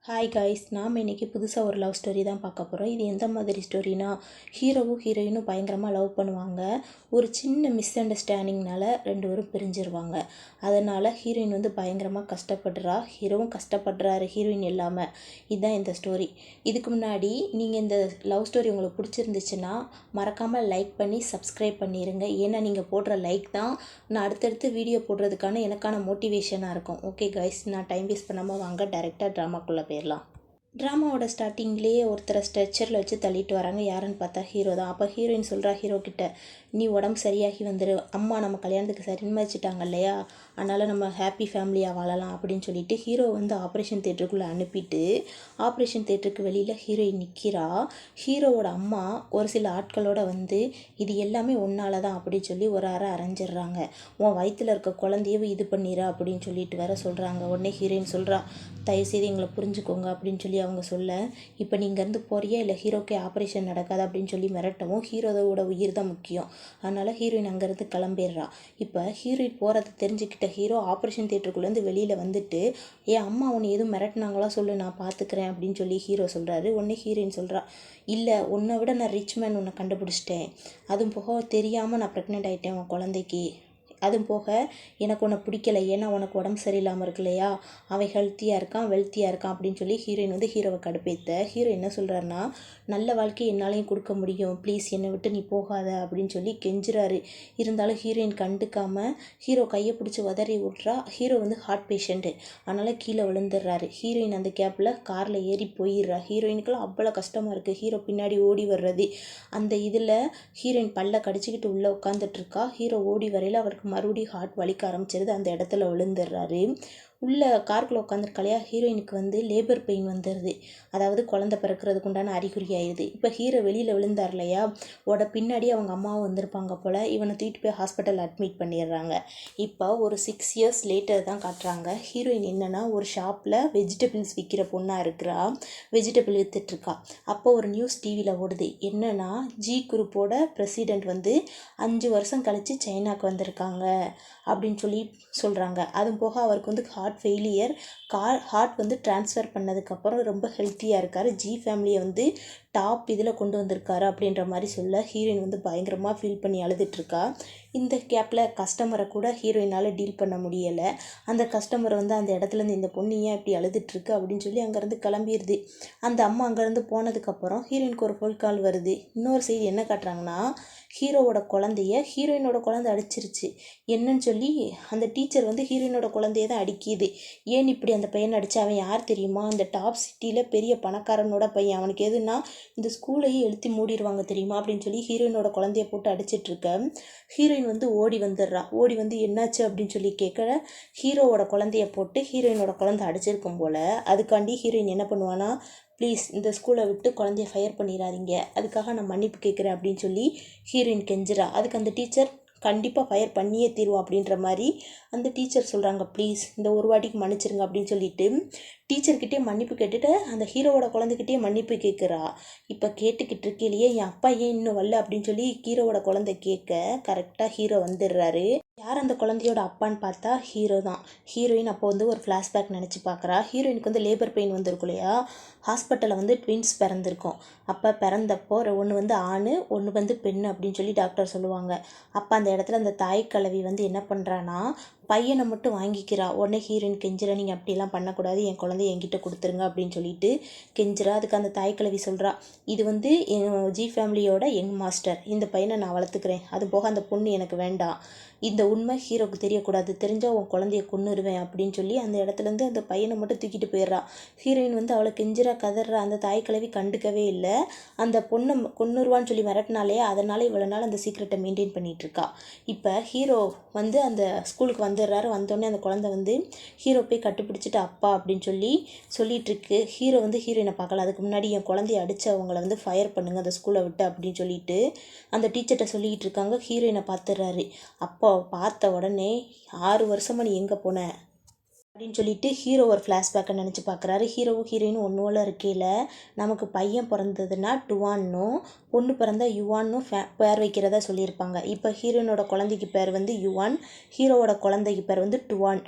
Hi guys, நாம் இன்றைக்கி புதுசாக ஒரு லவ் ஸ்டோரி தான் பார்க்க போகிறோம். இது எந்த மாதிரி ஸ்டோரினா, ஹீரோவும் ஹீரோயினும் பயங்கரமாக லவ் பண்ணுவாங்க. ஒரு சின்ன மிஸ் அண்டர்ஸ்டாண்டிங்னால ரெண்டு பேரும் பிரிஞ்சிருவாங்க. அதனால் ஹீரோயின் வந்து பயங்கரமாக கஷ்டப்படுறா, ஹீரோவும் கஷ்டப்படுறாரு ஹீரோயின் இல்லாமல். இதுதான் இந்த ஸ்டோரி. இதுக்கு முன்னாடி நீங்கள் இந்த லவ் ஸ்டோரி உங்களுக்கு பிடிச்சிருந்துச்சுன்னா மறக்காமல் லைக் பண்ணி சப்ஸ்கிரைப் பண்ணிடுங்க. ஏன்னா நீங்கள் போடுற லைக் தான் நான் அடுத்தடுத்து வீடியோ போடுறதுக்கான எனக்கான மோட்டிவேஷனாக இருக்கும். ஓகே காய்ஸ், நான் டைம் வேஸ்ட் பண்ணாமல் வாங்க டைரெக்டாக ட்ராமாக்குள்ளே போயிடலாம். ட்ராமாவோட ஸ்டார்டிங்லேயே ஒருத்தரை ஸ்ட்ரெச்சரில் வச்சு தள்ளிட்டு வராங்க. யாருன்னு பார்த்தா ஹீரோ தான். அப்போ ஹீரோயின் சொல்கிறா ஹீரோ கிட்ட, நீ உடம்பு சரியாகி வந்துரு, அம்மா நம்ம கல்யாணத்துக்கு சரிமதிச்சிட்டாங்க இல்லையா, அதனால் நம்ம ஹாப்பி ஃபேமிலியாக வாழலாம் அப்படின்னு சொல்லிட்டு ஹீரோ வந்து ஆப்ரேஷன் தேட்டருக்குள்ளே அனுப்பிட்டு ஆப்ரேஷன் தேட்டருக்கு வெளியில் ஹீரோயின் நிற்கிறா. ஹீரோவோட அம்மா ஒரு சில ஆட்களோட வந்து இது எல்லாமே ஒன்றால தான் அப்படின்னு சொல்லி ஒரு அறை அரைஞ்சிடுறாங்க. உன் வயிற்றில் இருக்க குழந்தையவே இது பண்ணிடுற அப்படின்னு சொல்லிட்டு வேற சொல்கிறாங்க. உடனே ஹீரோயின் சொல்கிறா, தயவுசெய்து எங்களை புரிஞ்சுக்கோங்க அப்படின்னு சொல்லி அவங்க சொல்ல, இப்போ நீ இங்கேருந்து போறியா இல்லை ஹீரோக்கே ஆப்ரேஷன் நடக்காது அப்படின்னு சொல்லி மிரட்டவும், ஹீரோவோட உயிர் தான் முக்கியம். அதனால் ஹீரோயின் அங்கேருந்து கிளம்பிடுறா. இப்போ ஹீரோயின் போகிறத தெரிஞ்சுக்கிட்ட ஹீரோ ஆப்ரேஷன் தியேட்டருக்குள்ளேருந்து வெளியில் வந்துட்டு, என் அம்மா உன்னை எதுவும் மிரட்டினாங்களா சொல்லு, நான் பார்த்துக்கிறேன் அப்படின்னு சொல்லி ஹீரோ சொல்கிறாரு. உடனே ஹீரோயின் சொல்கிறா, இல்லை உன்னை விட நான் ரிச் மேன் உன்னை கண்டுபிடிச்சிட்டேன், அதுவும் போக தெரியாமல் நான் ப்ரெக்னென்ட் ஆகிட்டேன் உன் குழந்தைக்கு, அதுவும் போக எனக்கு உன்னை பிடிக்கலை, ஏன்னா உனக்கு உடம்பு சரியில்லாமல் இருக்கு இல்லையா, அவன் ஹெல்த்தியாக இருக்கான் வெல்த்தியாக இருக்கான் அப்படின்னு சொல்லி ஹீரோயின் வந்து ஹீரோவை கடுப்பேற்ற, ஹீரோ என்ன சொல்கிறாருன்னா, நல்ல வாழ்க்கை என்னாலையும் கொடுக்க முடியும், ப்ளீஸ் என்னை விட்டு நீ போகாத அப்படின்னு சொல்லி கெஞ்சுறாரு. இருந்தாலும் ஹீரோயின் கண்டுக்காமல் ஹீரோ கையை பிடிச்சி உதறி விட்றா. ஹீரோ வந்து ஹார்ட் பேஷண்ட்டு, அதனால் கீழே விழுந்துடுறாரு. ஹீரோயின் அந்த கேப்பில் காரில் ஏறி போயிடுறா. ஹீரோயினுக்கெல்லாம் அவ்வளோ கஷ்டமாக இருக்குது. ஹீரோ பின்னாடி ஓடி வர்றது, அந்த இதில் ஹீரோயின் பல்ல கடிச்சிக்கிட்டு உள்ளே உட்காந்துட்ருக்கா. ஹீரோ ஓடி வரையில் அவருக்கு மறுபடியும் ஹார்ட் வலிக்க ஆரம்பிச்சிருது. அந்த இடத்துல விழுந்துடுறாரு. உள்ளே காருக்குள்ளே உட்காந்துருக்கலையா, ஹீரோயினுக்கு வந்து லேபர் பெயின் வந்துடுது, அதாவது குழந்தை பிறக்கிறதுக்கு உண்டான அறிகுறி ஆயிடுது. இப்போ ஹீரோ வெளியில் விழுந்தார் இல்லையா, பின்னாடி அவங்க அம்மாவும் வந்திருப்பாங்க போல். இவனை தூக்கிட்டு போய் ஹாஸ்பிட்டல் அட்மிட் பண்ணிடுறாங்க. இப்போ ஒரு 6 இயர்ஸ் லேட்டர் தான் காட்டுறாங்க. ஹீரோயின் என்னென்னா ஒரு ஷாப்பில் வெஜிடபிள்ஸ் விற்கிற பொண்ணாக இருக்கிறா, வெஜிடபிள் விற்றுட்ருக்கா. அப்போ ஒரு நியூஸ் டிவியில் ஓடுது. என்னென்னா ஜி குரூப்போட பிரசிடெண்ட் வந்து 5 வருஷம் கழித்து சைனாவுக்கு வந்திருக்காங்க அப்படின்னு சொல்லி சொல்கிறாங்க. அதுவும் போக அவருக்கு வந்து ஹார்ட் ஃபெயிலியர், ஹார்ட் வந்து ட்ரான்ஸ்ஃபர் பண்ணதுக்கப்புறம் ரொம்ப ஹெல்த்தியாக இருக்கார், ஜி ஃபேமிலியை வந்து டாப் இதில் கொண்டு வந்திருக்காரு அப்படின்ற மாதிரி சொல்ல, ஹீரோயின் வந்து பயங்கரமாக ஃபீல் பண்ணி அழுதுட்ருக்கா. இந்த கேப்பில் கஸ்டமரை கூட ஹீரோயினால் டீல் பண்ண முடியலை. அந்த கஸ்டமர் வந்து அந்த இடத்துலேருந்து, இந்த பொண்ணு ஏன் இப்படி அழுதுட்ருக்கு அப்படின்னு சொல்லி அங்கேருந்து கிளம்பிடுது. அந்த அம்மா அங்கேருந்து போனதுக்கப்புறம் ஹீரோயினுக்கு ஒரு ஃபோன் கால் வருது. இன்னொரு செய்தி என்ன காட்டுறாங்கன்னா, ஹீரோவோட குழந்தைய ஹீரோயினோட குழந்தை அடிச்சிருச்சு. என்னன்னு சொல்லி அந்த டீச்சர் வந்து ஹீரோயினோட குழந்தைய தான் அடிக்கிது. ஏன் இப்படி அந்த பையனை அடிச்சு, அவன் யார் தெரியுமா, இந்த டாப் சிட்டியில் பெரிய பணக்காரனோட பையன், அவனுக்கு எதுனா இந்த ஸ்கூலையே எழுத்தி மூடிடுவாங்க தெரியுமா அப்படின்னு சொல்லி ஹீரோயினோட குழந்தைய போட்டு அடிச்சிட்ருக்க. ஹீரோயின் வந்து ஓடி வந்துடுறா. ஓடி வந்து என்னாச்சு அப்படின்னு சொல்லி கேட்க, ஹீரோவோட குழந்தைய போட்டு ஹீரோயினோட குழந்தை அடிச்சிருக்கும் போல். அதுக்காண்டி ஹீரோயின் என்ன பண்ணுவானா, ப்ளீஸ் இந்த ஸ்கூலை விட்டு குழந்தைய ஃபயர் பண்ணிடாதீங்க, அதுக்காக நான் மன்னிப்பு கேட்குறேன் அப்படின்னு சொல்லி ஹீரோயின் கெஞ்சுறா. அதுக்கு அந்த டீச்சர் கண்டிப்பாக ஃபயர் பண்ணியே தீருவோம் அப்படின்ற மாதிரி அந்த டீச்சர் சொல்கிறாங்க, ப்ளீஸ் இந்த ஒரு வாட்டிக்கு மன்னிச்சிருங்க அப்படின்னு சொல்லிட்டு டீச்சர்கிட்டே மன்னிப்பு கேட்டுட்டு அந்த ஹீரோவோட குழந்தைகிட்டே மன்னிப்பு கேட்குறா. இப்போ கேட்டுக்கிட்டு இருக்கையிலேயே, என் அப்பா ஏன் இன்னும் வரல அப்படின்னு சொல்லி ஹீரோவோட குழந்தை கேட்க, கரெக்டாக ஹீரோ வந்துடுறாரு. யார் அந்த குழந்தையோட அப்பான்னு பார்த்தா ஹீரோ தான். ஹீரோயின் அப்போ வந்து ஒரு ஃப்ளாஷ்பேக் நினச்சி பார்க்குறா. ஹீரோயினுக்கு வந்து லேபர் பெயின் வந்திருக்கும் இல்லையா, ஹாஸ்பிட்டலில் வந்து ட்வின்ஸ் பிறந்திருக்கும். அப்போ பிறந்தப்போ ஒன்று வந்து ஆண், ஒன்று வந்து பெண் அப்படின்னு சொல்லி டாக்டர் சொல்லுவாங்க. அப்போ அந்த இடத்துல அந்த தாய் கலவி வந்து என்ன பண்ணுறான்னா, பையனை மட்டும் வாங்கிக்கிறா. உடனே ஹீரோயின் கெஞ்சிரா, நீங்கள் அப்படிலாம் பண்ணக்கூடாது, என் குழந்தைய என்கிட்ட கொடுத்துருங்க அப்படின்னு சொல்லிட்டு கெஞ்சிரா. அதுக்கு அந்த தாய் கிழவி சொல்கிறா, இது வந்து என் ஜி ஃபேமிலியோட யங் மாஸ்டர், இந்த பையனை நான் வளர்த்துக்கிறேன், அது போக அந்த பொண்ணு எனக்கு வேண்டாம், இந்த உண்மை ஹீரோக்கு தெரியக்கூடாது, தெரிஞ்சால் உன் குழந்தைய கொன்னுருவேன் அப்படின்னு சொல்லி அந்த இடத்துலேருந்து அந்த பையனை மட்டும் தூக்கிட்டு போயிடுறா. ஹீரோயின் வந்து அவளை கெஞ்சிரா கதறா. அந்த தாய் கிழவி கண்டுக்கவே இல்லை. அந்த பொண்ணை கொன்னுருவான்னு சொல்லி மிரட்டினாலே, அதனால் இவ்வளோ நாள் அந்த சீக்ரெட்டை மெயின்டைன் பண்ணிகிட்ருக்கா. இப்போ ஹீரோ வந்து அந்த ஸ்கூலுக்கு வந்துடுறாரு. வந்தோடனே அந்த குழந்தை வந்து ஹீரோ போய் கட்டுப்பிடிச்சிட்டு அப்பா அப்படின்னு சொல்லி சொல்லிகிட்ருக்கு. ஹீரோ வந்து ஹீரோயினை பார்க்கல. அதுக்கு முன்னாடி என் குழந்தைய அடித்தவங்களை வந்து ஃபயர் பண்ணுங்க அந்த ஸ்கூலை விட்டு அப்படின்னு சொல்லிட்டு அந்த டீச்சர்கிட்ட சொல்லிக்கிட்டு இருக்காங்க. ஹீரோயினை பார்த்துடுறாரு. அப்போ பார்த்த உடனே, 6 வருஷமாக நீ எங்கே போன, அப்படின்னு சொல்லிட்டு ஹீரோ ஒரு ஃப்ளாஷ்பேக்கை நினச்சி பார்க்குறாரு. ஹீரோவும் ஹீரோயினும் ஒன்றும் இருக்கையில் நமக்கு பையன் பிறந்ததுன்னா டுவான்னும் பொண்ணு பிறந்தா யுவான்னும் பேர் வைக்கிறதா சொல்லியிருப்பாங்க. இப்போ ஹீரோயினோட குழந்தைக்கு பேர் வந்து யுவான், ஹீரோவோட குழந்தைக்கு பேர் வந்து டுவான்.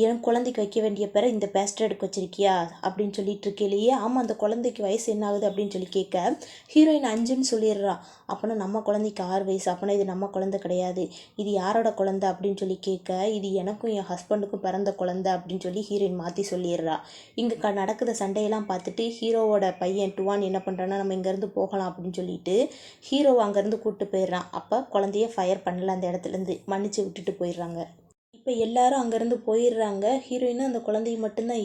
என் குழந்தைக்கு வைக்க வேண்டிய பேரை இந்த பேஸ்டர்டுக்கு வச்சிருக்கியா அப்படின்னு சொல்லிட்டு இருக்கையிலேயே, ஆமாம் அந்த குழந்தைக்கு வயசு என்ன ஆகுது அப்படின்னு சொல்லி கேட்க ஹீரோயின் 5ன்னு சொல்லிடுறா. அப்போனா நம்ம குழந்தைக்கு 6 வயசு, அப்போனா இது நம்ம குழந்தை கிடையாது, இது யாரோட குழந்தை அப்படின்னு சொல்லி கேட்க, இது எனக்கும் என் ஹஸ்பண்டுக்கும் பிறந்த குழந்தை அப்படின்னு சொல்லி ஹீரோயின் மாற்றி சொல்லிடுறா. இங்கே நடக்குத சண்டையெல்லாம் பார்த்துட்டு ஹீரோவோட பையன் டுவான் என்ன பண்ணுறான்னா, நம்ம இங்கேருந்து போகலாம் அப்படின்னு சொல்லிட்டு ஹீரோவை அங்கேருந்து கூப்பிட்டு போயிடுறான். அப்போ குழந்தைய ஃபயர் பண்ணல, அந்த இடத்துலேருந்து மன்னிச்சு விட்டுட்டு போயிடுறாங்க. இப்போ எல்லாரும் அங்கேருந்து போயிடுறாங்க. ஹீரோயினும் அந்த குழந்தை மட்டும்தான்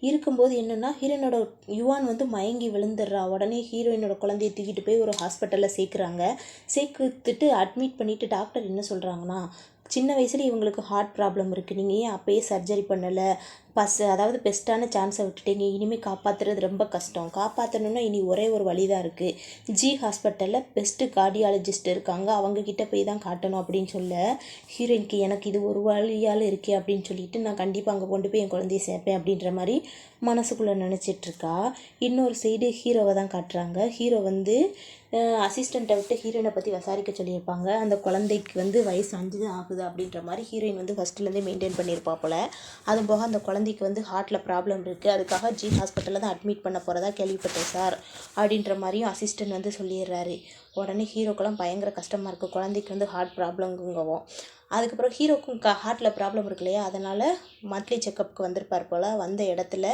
இருக்கும்போது என்னென்னா, ஹீரோயினோட யுவான் வந்து மயங்கி விழுந்துடுறா. உடனே ஹீரோயினோட குழந்தைய தூக்கிட்டு போய் ஒரு ஹாஸ்பிட்டலில் சேர்த்துட்டு அட்மிட் பண்ணிவிட்டு டாக்டர் என்ன சொல்கிறாங்கன்னா, சின்ன வயசுல இவங்களுக்கு ஹார்ட் ப்ராப்ளம் இருக்குது, நீங்கள் ஏன் அப்போயே சர்ஜரி பண்ணலை, அதாவது பெஸ்ட்டான சான்ஸை விட்டுட்டீங்க, இனிமேல் காப்பாற்றுறது ரொம்ப கஷ்டம், காப்பாற்றணுன்னா இனி ஒரே ஒரு வழி தான் இருக்குது, ஜி ஹாஸ்பிட்டலில் பெஸ்ட்டு கார்டியாலஜிஸ்ட் இருக்காங்க, அவங்கக்கிட்ட போய் தான் காட்டணும் அப்படின்னு சொல்ல, ஹீரோயினுக்கு எனக்கு இது ஒரு வழியால் இருக்கே அப்படின்னு சொல்லிட்டு நான் கண்டிப்பாக அங்கே கொண்டு போய் என் குழந்தைய சேர்ப்பேன் அப்படின்ற மாதிரி மனசுக்குள்ளே நினச்சிட்ருக்கா. இன்னொரு சைடு ஹீரோவை தான் காட்டுறாங்க. ஹீரோ வந்து அசிஸ்டண்ட்டை விட்டு ஹீரோயினை பற்றி விசாரிக்க சொல்லியிருப்பாங்க. அந்த குழந்தைக்கு வந்து வயசு 5 தான் ஆகுது அப்படின்ற மாதிரி ஹீரோயின் வந்து ஃபஸ்ட்டுலேருந்தே மெயின்டைன் பண்ணியிருப்பா போல். அதுவும் போக அந்த குழந்தைக்கு வந்து ஹார்ட்டில் ப்ராப்ளம் இருக்குது, அதுக்காக ஜி ஹாஸ்பிட்டலில் தான் அட்மிட் பண்ண போகிறதா கேள்விப்பட்டேன் சார் அப்படின்ற மாதிரியும் அசிஸ்டன்ட் வந்து சொல்லிடுறாரு. உடனே ஹீரோக்கெல்லாம் பயங்கர கஷ்டமாக இருக்குது, குழந்தைக்கு வந்து ஹார்ட் ப்ராப்ளம்ங்கவும். அதுக்கப்புறம் ஹீரோக்கும் ஹார்ட்டில் ப்ராப்ளம் இருக்கு இல்லையா, அதனால் மந்த்லி செக்கப்புக்கு வந்திருப்பார் போல். வந்த இடத்துல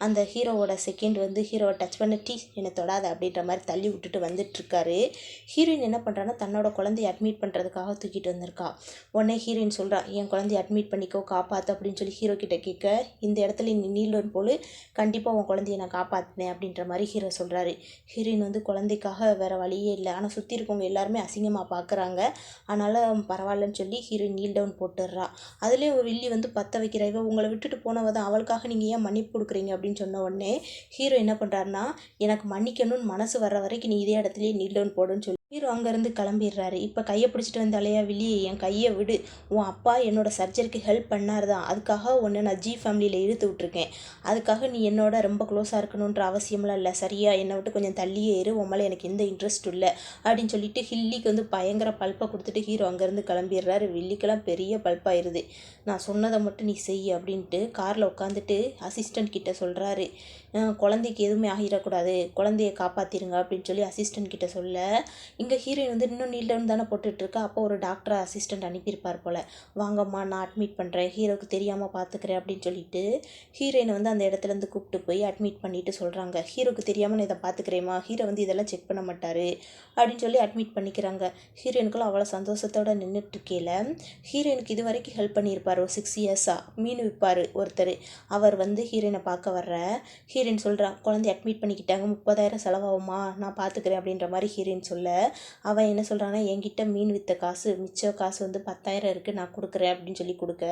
அந்த ஹீரோவோட செகண்ட் வந்து ஹீரோவை டச் பண்ணி என்னை தொடாத அப்படின்ற மாதிரி தள்ளி விட்டுட்டு வந்துட்டுருக்காரு. ஹீரோயின் என்ன பண்ணுறான்னா, தன்னோட குழந்தைய அட்மிட் பண்ணுறதுக்காக தூக்கிட்டு வந்திருக்கா. உடனே ஹீரோயின் சொல்கிறா, என் குழந்தைய அட்மிட் பண்ணிக்கோ, காப்பாற்று அப்படின்னு சொல்லி ஹீரோ கிட்ட கேட்க, இந்த இடத்துல நீ நீலோன் போல் கண்டிப்பாக உன் குழந்தைய நான் காப்பாற்றினேன் அப்படின்ற மாதிரி ஹீரோ சொல்கிறாரு. ஹீரோயின் வந்து குழந்தைக்காக வேறு வழியே இல்லை, ஆனால் சுற்றி இருக்கவங்க எல்லாருமே அசிங்கமாக பார்க்குறாங்க, அதனால் பரவாயில்லன்னு சொல்லி நீல் டவுன் போட்டுடுறா. அதுலேயே வில்லி வந்து பற்ற வைக்கிற, இவ உங்களை விட்டுட்டு போனவ தான், அவளுக்காக நீங்கள் ஏன் மன்னிப்பு கொடுக்குறீங்க அப்படின்னு சொன்ன உடனே ஹீரோ என்ன பண்ணுறாருன்னா, எனக்கு மன்னிக்கணும்னு மனசு வர்ற வரைக்கும் நீ இதே இடத்துலையே நீல் டவுன் போடுன்னு சொல்லி ஹீரோ அங்கேருந்து கிளம்பிடுறாரு. இப்போ கையை பிடிச்சிட்டு வந்தாலையா வில்லி, என் கையை விடு, உன் அப்பா என்னோட சர்ஜரிக்கு ஹெல்ப் பண்ணார் தான், அதுக்காக உன்னை நான் ஜி ஃபேமிலியில் இழுத்து விட்ருக்கேன், அதுக்காக நீ என்னோட ரொம்ப க்ளோஸாக இருக்கணுன்ற அவசியம்லாம் இல்லை, சரியா, என்னை விட்டு கொஞ்சம் தள்ளியே இரு, உன் மேலே எனக்கு எந்த இன்ட்ரெஸ்ட்டும் இல்லை அப்படின்னு சொல்லிட்டு ஹில்லிக்கு வந்து பயங்கர பல்ப்பை கொடுத்துட்டு ஹீரோ அங்கேருந்து கிளம்பிடுறாரு. வில்லிக்கெல்லாம் பெரிய பல்ப்பாயிருது. நான் சொன்னதை மட்டும் நீ செய் அப்படின்ட்டு காரில் உட்காந்துட்டு அசிஸ்டண்ட் கிட்ட சொல்கிறாரு. குழந்தைக்கு எதுவுமே ஆகிடக்கூடாது, குழந்தைய காப்பாற்றிருங்க அப்படின்னு சொல்லி அசிஸ்டண்ட் கிட்ட சொல்ல, இங்கே ஹீரோயின் வந்து இன்னும் நீல் டவுன் தானே போட்டுட்ருக்கா. அப்போ ஒரு டாக்டரை அசிஸ்டண்ட் அனுப்பியிருப்பார் போல். வாங்கம்மா நான் அட்மிட் பண்ணுறேன், ஹீரோவுக்கு தெரியாமல் பார்த்துக்கிறேன் அப்படின்னு சொல்லிட்டு ஹீரோயினை வந்து அந்த இடத்துலேருந்து கூப்பிட்டு போய் அட்மிட் பண்ணிவிட்டு சொல்கிறாங்க, ஹீரோவுக்கு தெரியாமல் நான் இதை பார்த்துக்கிறேம்மா, ஹீரோ வந்து இதெல்லாம் செக் பண்ண மாட்டார் அப்படின்னு சொல்லி அட்மிட் பண்ணிக்கிறாங்க. ஹீரோயினுக்குலாம் அவ்வளோ சந்தோஷத்தோடு நின்றுட்டுருக்கையில், ஹீரோயினுக்கு இது வரைக்கும் ஹெல்ப் பண்ணியிருப்பார் ஒரு 6 இயர்ஸாக, மீன் விற்பார் ஒருத்தர், அவர் வந்து ஹீரோயினை பார்க்க வர்ற ஹீரோயின் சொல்கிறா, குழந்தைய அட்மிட் பண்ணிக்கிட்டாங்க, 30,000 செலவாகுமா, நான் பார்த்துக்கிறேன் அப்படின்ற மாதிரி ஹீரோயின் சொல்ல, அவன் என்ன சொல்கிறான்னா, என்கிட்ட மீன் விற்ற காசு மிச்ச காசு வந்து 10,000 இருக்குது, நான் கொடுக்குறேன் அப்படின்னு சொல்லி கொடுக்க,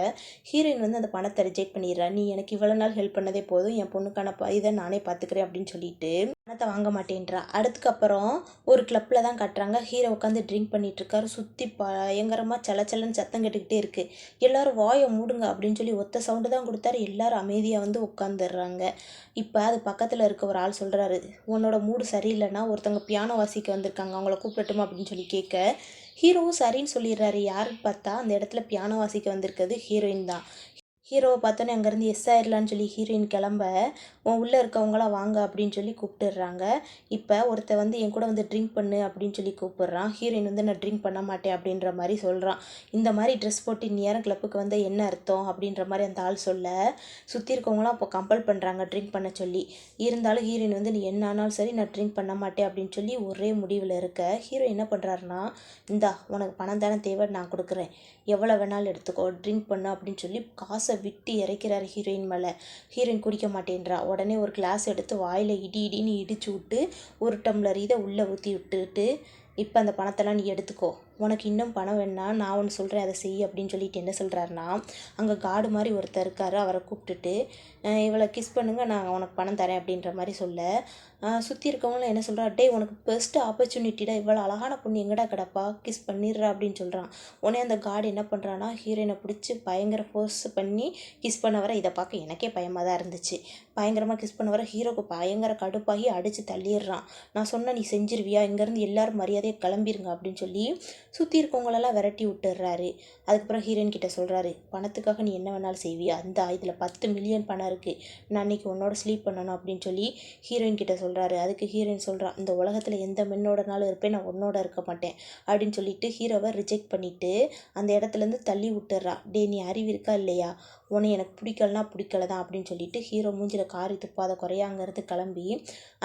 ஹீரோயின் வந்து அந்த பணத்தை ரிஜெக்ட் பண்ணிடுறா. நீ எனக்கு இவ்வளோ நாள் ஹெல்ப் பண்ணதே போதும், என் பொண்ணுக்கான இதை நானே பார்த்துக்கிறேன் அப்படின்னு சொல்லிட்டு பணத்தை வாங்க மாட்டேன்றா. அதுக்கப்புறம் ஒரு கிளப்பில் தான் கட்டுறாங்க. ஹீரோ உட்காந்து ட்ரிங்க் பண்ணிகிட்ருக்காரு. சுற்றி பயங்கரமாக சலச்சலன்னு சத்தம் கேட்டுக்கிட்டே இருக்குது. எல்லோரும் வாயை மூடுங்க அப்படின்னு சொல்லி ஒத்த சவுண்டு தான் கொடுத்தாரு. எல்லோரும் அமைதியாக வந்து உட்காந்துடுறாங்க. இப்போ அது பக்கத்தில் இருக்க ஒரு ஆள் சொல்கிறாரு, உன்னோட மூடு சரியில்லைன்னா ஒருத்தவங்க பியானோ வாசிக்க வந்திருக்காங்க, அவங்கள கூப்பிடட்டுமா அப்படின்னு சொல்லி கேட்க, ஹீரோவும் சரின்னு சொல்லிடுறாரு. யாருன்னு பார்த்தா அந்த இடத்துல பியானோ வாசிக்க வந்திருக்கிறது ஹீரோயின் தான். ஹீரோவை பார்த்தோன்னே அங்கேருந்து எஸ் ஆயிடலான்னு சொல்லி ஹீரோயின் கிளம்ப, உள்ளே இருக்கவங்களாம் வாங்க அப்படின்னு சொல்லி கூப்பிட்டுடுறாங்க. இப்போ ஒருத்தர் வந்து என் கூட வந்து ட்ரிங்க் பண்ணு அப்படின்னு சொல்லி கூப்பிட்றான். ஹீரோயின் வந்து நான் ட்ரிங்க் பண்ண மாட்டேன் அப்படின்ற மாதிரி சொல்கிறான். இந்த மாதிரி ட்ரெஸ் போட்டு நேரம் கிளப்புக்கு வந்து என்ன அர்த்தம் அப்படின்ற மாதிரி அந்த ஆள் சொல்ல, சுற்றி இருக்கவங்களாம் இப்போ கம்பல் பண்ணுறாங்க ட்ரிங்க் பண்ண சொல்லி. இருந்தாலும் ஹீரோயின் வந்து நீ என்ன ஆனாலும் சரி நான் ட்ரிங்க் பண்ண மாட்டேன் அப்படின்னு சொல்லி ஒரே முடிவில் இருக்க, ஹீரோ என்ன பண்ணுறாருன்னா, இந்தா உனக்கு பணம் தானே தேவை, நான் கொடுக்குறேன், எவ்வளோ வேணாலும் எடுத்துக்கோ, ட்ரிங்க் பண்ணு அப்படின்னு சொல்லி காசை விட்டு இறைக்கிறார் ஹீரோயின் மேலே. ஹீரோயின் குடிக்க மாட்டேன்றா. உடனே ஒரு கிளாஸ் எடுத்து வாயில் இடின்னு இடிச்சு விட்டு ஒரு டம்ளர் இதை உள்ளே ஊற்றி விட்டுட்டு, இப்போ அந்த பணத்தெல்லாம் நீ எடுத்துக்கோ, உனக்கு இன்னும் பணம் வேணுன்னா நான் ஒன்று சொல்கிறேன் அதை செய் அப்படின்னு சொல்லிட்டு என்ன சொல்கிறாருன்னா, அங்கே காடு மாதிரி ஒருத்தர் இருக்கார், அவரை கூப்பிட்டுட்டு இவளை கிஸ் பண்ணுங்க, நான் உனக்கு பணம் தரேன் அப்படின்ற மாதிரி சொல்ல, சுற்றி இருக்கவங்களும் என்ன சொல்கிறா, டே உனக்கு பெஸ்ட் ஆப்பர்ச்சுனிட்டிடா, இவ்வளோ அழகான பொண்ணு எங்கடா கிடப்பா, கிஸ் பண்ணிடுறா அப்படின்னு சொல்கிறான். உடனே அந்த காடு என்ன பண்ணுறான்னா, ஹீரோயினை பிடிச்சி பயங்கர ஃபோர்ஸ் பண்ணி கிஸ் பண்ண வர, இதை பார்க்க எனக்கே பயமாக தான் இருந்துச்சு. பயங்கரமாக கிஸ் பண்ண வர ஹீரோக்கு பயங்கர கடுப்பாகி அடித்து தள்ளிடுறான். நான் சொன்ன நீ செஞ்சிருவியா, இங்கேருந்து எல்லோரும் மரியாதையை கிளம்பிருங்க அப்படின்னு சொல்லி சுற்றி இருக்கவங்களெல்லாம் விரட்டி விட்டுடுறாரு. அதுக்கப்புறம் ஹீரோயின் கிட்ட சொல்கிறாரு, பணத்துக்காக நீ என்ன வேணாலும் செய்வியா, அந்த இதில் 10 மில்லியன் பணம் இருக்குது, நான் அன்றைக்கி உன்னோட ஸ்லீப் பண்ணணும் அப்படின்னு சொல்லி ஹீரோயின் கிட்ட சொல்கிறாரு. அதுக்கு ஹீரோயின் சொல்கிறான், இந்த உலகத்தில் எந்த மென்னோடனாலும் இருப்பேன், நான் உன்னோட இருக்க மாட்டேன் அப்படின்னு சொல்லிட்டு ஹீரோவை ரிஜெக்ட் பண்ணிவிட்டு அந்த இடத்துலேருந்து தள்ளி விட்டுறா. டே நீ அறிவு இருக்கா இல்லையா, உன்னை எனக்கு பிடிக்கலனா பிடிக்கல தான் அப்படின்னு சொல்லிட்டு ஹீரோ மூஞ்சில் காரி துப்பாத குறையாங்கிறது கிளம்பி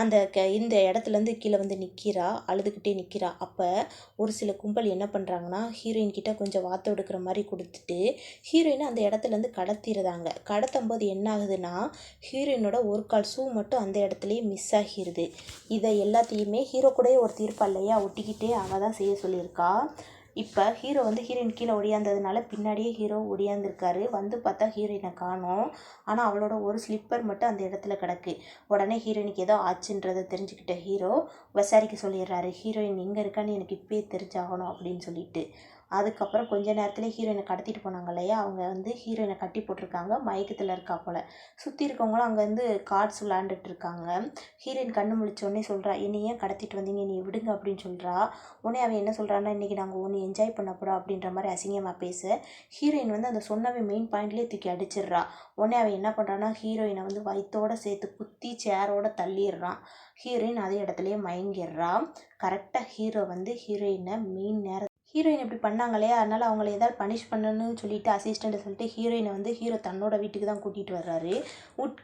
அந்த இந்த இடத்துலேருந்து கீழே வந்து நிற்கிறா, அழுதுகிட்டே நிற்கிறா. அப்போ ஒரு சில கும்பல் என்ன பண்ணுறாங்கன்னா, ஹீரோயின் கிட்ட கொஞ்சம் வார்த்தை எடுக்கிற மாதிரி கொடுத்துட்டு ஹீரோயினை அந்த இடத்துலேருந்து கடத்திடுறாங்க. கடத்தும் போது என்ன ஆகுதுன்னா, ஹீரோயினோட ஒரு கால் ஷூ மட்டும் அந்த இடத்துலையே மிஸ் ஆகிடுது. இதை எல்லாத்தையுமே ஹீரோ கூடயே ஒரு தீர்ப்பா இல்லையா ஒட்டிக்கிட்டே அவள் தான் செய்ய சொல்லியிருக்கா. இப்போ ஹீரோ வந்து ஹீரோயின் கீழே ஒடியாந்ததுனால பின்னாடியே ஹீரோ ஒடியாந்துருக்காரு. வந்து பார்த்தா ஹீரோயினை காணோம். ஆனால் அவளோட ஒரு ஸ்லிப்பர் மட்டும் அந்த இடத்துல கிடக்கு. உடனே ஹீரோயினுக்கு ஏதோ ஆச்சுன்றதை தெரிஞ்சுக்கிட்ட ஹீரோ விசாரிக்க சொல்லிடுறாரு. ஹீரோயின் எங்கே இருக்கான்னு எனக்கு இப்பயே தெரிஞ்சாகணும் அப்படின்னு சொல்லிட்டு. அதுக்கப்புறம் கொஞ்ச நேரத்தில் ஹீரோயினை கடத்திட்டு போனாங்க இல்லையா, அவங்க வந்து ஹீரோயினை கட்டி போட்டிருக்காங்க, மயக்கத்தில் இருக்கா போல். சுற்றி இருக்கவங்களும் அங்கே வந்து கார்ட்ஸ் விளாண்டுட்டு இருக்காங்க. ஹீரோயின் கண்ணு முழிச்சோடனே சொல்கிறா, என்னை ஏன் கடத்திட்டு வந்தீங்க, நீ விடுங்க அப்படின்னு சொல்கிறா. உடனே அவன் என்ன சொல்கிறான்னா, இன்றைக்கி நாங்கள் ஒன்று என்ஜாய் பண்ண போகிறோம் அப்படின்ற மாதிரி அசிங்கமாக பேச ஹீரோயின் வந்து அந்த சொன்னவே மெயின் பாயிண்ட்லேயே தூக்கி அடிச்சிடுறா. உடனே அவன் என்ன பண்ணுறான்னா, ஹீரோயினை வந்து வயிற்றோடு சேர்த்து குத்தி சேரோட தள்ளிடுறான். ஹீரோயின் அதே இடத்துலையே மயங்கிடுறா. கரெக்டாக ஹீரோ வந்து ஹீரோயினை ஹீரோயின் இப்படி பண்ணாங்க இல்லையா, அதனால் அவங்கள ஏதாவது பனிஷ் பண்ணணும்னு சொல்லிட்டு அசிஸ்டண்ட்டை சொல்லிட்டு ஹீரோயினை வந்து ஹீரோ தன்னோட வீட்டுக்கு தான் கூட்டிகிட்டு வர்றாரு.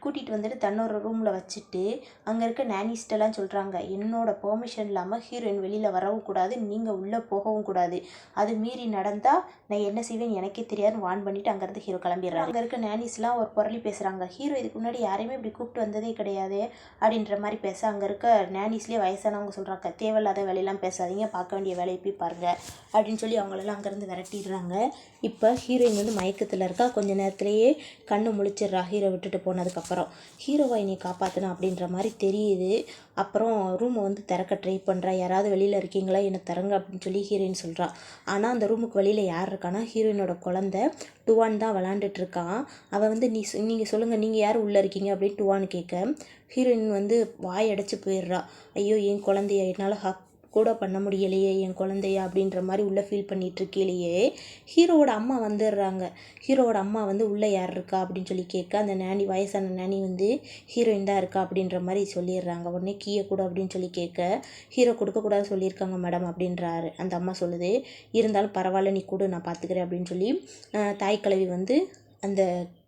கூட்டிகிட்டு வந்துட்டு தன்னோட ரூமில் வச்சுட்டு அங்கே இருக்க நேனிஸ்டெல்லாம் சொல்கிறாங்க, என்னோட பெர்மிஷன் இல்லாமல் ஹீரோயின் வெளியில் வரவும் கூடாது, நீங்கள் உள்ளே போகவும் கூடாது, அது மீறி நடந்தால் நான் என்ன செய்வேன்னு எனக்கே தெரியாதுன்னு வான் பண்ணிவிட்டு அங்கேருந்து ஹீரோ கிளம்பிடுறாங்க. அங்கே இருக்க நேனிஸ்லாம் ஒரு புரளி பேசுகிறாங்க, ஹீரோ இதுக்கு முன்னாடி யாரையுமே இப்படி கூப்பிட்டு வந்ததே கிடையாது அப்படின்ற மாதிரி பேச, அங்கே இருக்க நேனிஸ்லேயே வயசானவங்க சொல்கிறாங்க, தேவையில்லாத வேலையெல்லாம் பேசாதீங்க, பார்க்க வேண்டிய வேலையை போய் பாருங்கள் அப்படின்னு சொல்லி அவங்களெல்லாம் அங்கேருந்து விரட்டிடுறாங்க. இப்போ ஹீரோயின் வந்து மயக்கத்தில் இருக்கா. கொஞ்ச நேரத்துலேயே கண்ணு முழிச்சிடுறா ஹீரோ விட்டுட்டு போனதுக்கப்புறம். ஹீரோவை என்னை காப்பாற்றினா அப்படின்ற மாதிரி தெரியுது. அப்புறம் ரூமை வந்து திறக்க ட்ரை பண்ணுறா. யாராவது வெளியில் இருக்கீங்களா, என்னை திறங்க அப்படின்னு சொல்லி ஹீரோயின் சொல்கிறா. ஆனால் அந்த ரூமுக்கு வெளியில் யார் இருக்கானா, ஹீரோயினோட குழந்தை டுவான் தான் விளாண்டுட்ருக்கான். அவள் வந்து நீங்கள் சொல்லுங்கள், நீங்கள் யார் உள்ளே இருக்கீங்க அப்படின்னு டுவான் கேட்க ஹீரோயின் வந்து வாய் அடைச்சி போயிடுறா. ஐயோ என் குழந்தைய என்னால் கூட பண்ண முடியலையே என் குழந்தைய அப்படின்ற மாதிரி உள்ளே ஃபீல் பண்ணிகிட்ருக்கையிலேயே ஹீரோவோட அம்மா வந்துடுறாங்க. ஹீரோவோட அம்மா வந்து உள்ளே யார் இருக்கா அப்படின்னு சொல்லி கேட்க அந்த நேனி, வயசான நேனி வந்து ஹீரோயின் தான் இருக்கா அப்படின்ற மாதிரி சொல்லிடுறாங்க. உடனே கீயை கூட அப்படின்னு சொல்லி கேட்க ஹீரோ கொடுக்கக்கூடாது சொல்லியிருக்காங்க மேடம் அப்படின்றாரு. அந்த அம்மா சொல்லுது, இருந்தாலும் பரவாயில்ல நீ கூட நான் பார்த்துக்கிறேன் அப்படின்னு சொல்லி தாய் கிழவி வந்து அந்த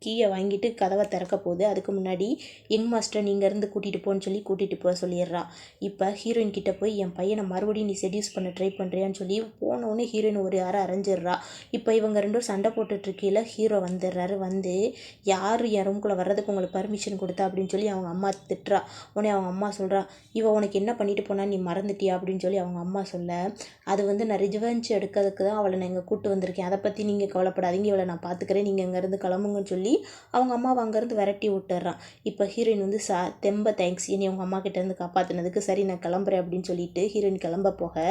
கீயை வாங்கிட்டு கதவை திறக்க போகுது. அதுக்கு முன்னாடி யங் மாஸ்டர் நீங்கள் இருந்து கூட்டிகிட்டு போன்னு சொல்லி கூட்டிகிட்டு போக சொல்லிடுறா. இப்போ ஹீரோயின் கிட்டே போய் என் பையனை மறுபடியும் நீ செடியூஸ் பண்ண ட்ரை பண்ணுறியான்னு சொல்லி போனோடனே ஹீரோயின் ஒரு அரைஞ்சிடுறா. இப்போ இவங்க ரெண்டும் சண்டை போட்டுட்ருக்கையில் ஹீரோ வந்துடுறாரு. வந்து யார் என் ரூம்குள்ளே வர்றதுக்கு உங்களுக்கு பர்மிஷன் கொடுத்தா அப்படின்னு சொல்லி அவங்க அம்மா திட்டுறா. உடனே அவங்க அம்மா சொல்கிறா, இவன் உனக்கு என்ன பண்ணிட்டு போனா நீ மறந்துட்டியா அப்படின்னு சொல்லி அவங்க அம்மா சொல்ல, அது வந்து நான் ரிஜெவென்ஸ் எடுக்கிறதுக்கு தான் அவளை நான் இங்கே கூப்பிட்டு வந்திருக்கேன், அதை பற்றி நீங்கள் கவலைப்படாதீங்க, இவளை நான் பார்த்துக்கிறேன், நீங்கள் இங்கேருந்து கிளம்புங்கன்னு சொல்லி அவங்க அம்மாவை அங்கேருந்து விரட்டி விட்டுறான். இப்போ ஹீரோயின் வந்து தெம்ப தேங்க்ஸ் இனி அவங்க அம்மா கிட்டேருந்து காப்பாற்றினதுக்கு, சரி நான் கிளம்புறேன் அப்படின்னு சொல்லிட்டு ஹீரோயின் கிளம்ப போக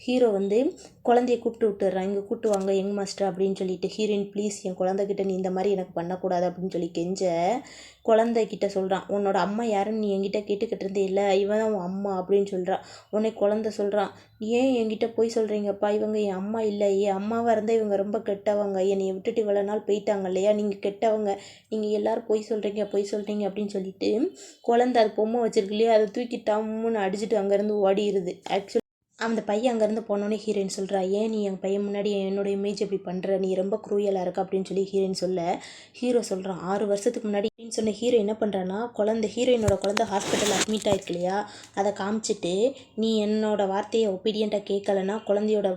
ஹீரோ வந்து குழந்தைய கூப்பிட்டு விட்டுறான். இங்கே கூப்பிட்டு வாங்க யங் மாஸ்டர் அப்படின்னு சொல்லிட்டு. ஹீரோயின் ப்ளீஸ் என் குழந்தைகிட்ட நீ இந்த மாதிரி எனக்கு பண்ணக்கூடாது அப்படின்னு சொல்லி கெஞ்ச குழந்தைகிட்ட சொல்கிறான், உன்னோட அம்மா யாருன்னு நீ என்கிட்ட கேட்டுக்கிட்டு இருந்தே இல்லை, இவன் தான் உன் அம்மா அப்படின்னு சொல்கிறான். உன்னை குழந்தை சொல்கிறான், ஏன் என்கிட்ட போய் சொல்கிறீங்கப்பா, இவங்க என் அம்மா இல்லை, என் அம்மாவாக இருந்தால் இவங்க ரொம்ப கெட்டவங்க, என்னை விட்டுட்டு இவ்வளோ நாள் போயிட்டாங்க இல்லையா, நீங்கள் கெட்டவங்க, நீங்கள் எல்லோரும் பொய் சொல்கிறீங்க அப்படின்னு சொல்லிட்டு குழந்தை அது பொம்மை வச்சிருக்கு இல்லையா, அதை தூக்கி டம்முன்னு அடிச்சுட்டு அங்கேருந்து ஓடிடுது. ஆக்சுவலி அந்த பையன் அங்கேருந்து போனோன்னே ஹீரோயின் சொல்கிறா, ஏன் நீ என் பையன் முன்னாடி என்னோட இமேஜ் இப்படி பண்ணுற, நீ ரொம்ப குரூயலாக இருக்க அப்படின்னு சொல்லி ஹீரோயின் சொல்ல ஹீரோ சொல்கிறான், 6 வருஷத்துக்கு முன்னாடி அப்படின்னு சொன்ன ஹீரோ என்ன பண்ணுறான்னா, ஹீரோயினோட குழந்தை ஹாஸ்பிட்டலில் அட்மிட் ஆயிருக்கு இல்லையா, அதை காமிச்சிட்டு நீ என்னோட வார்த்தையை ஒப்பீடியண்ட்டாக கேட்கலன்னா குழந்தையோட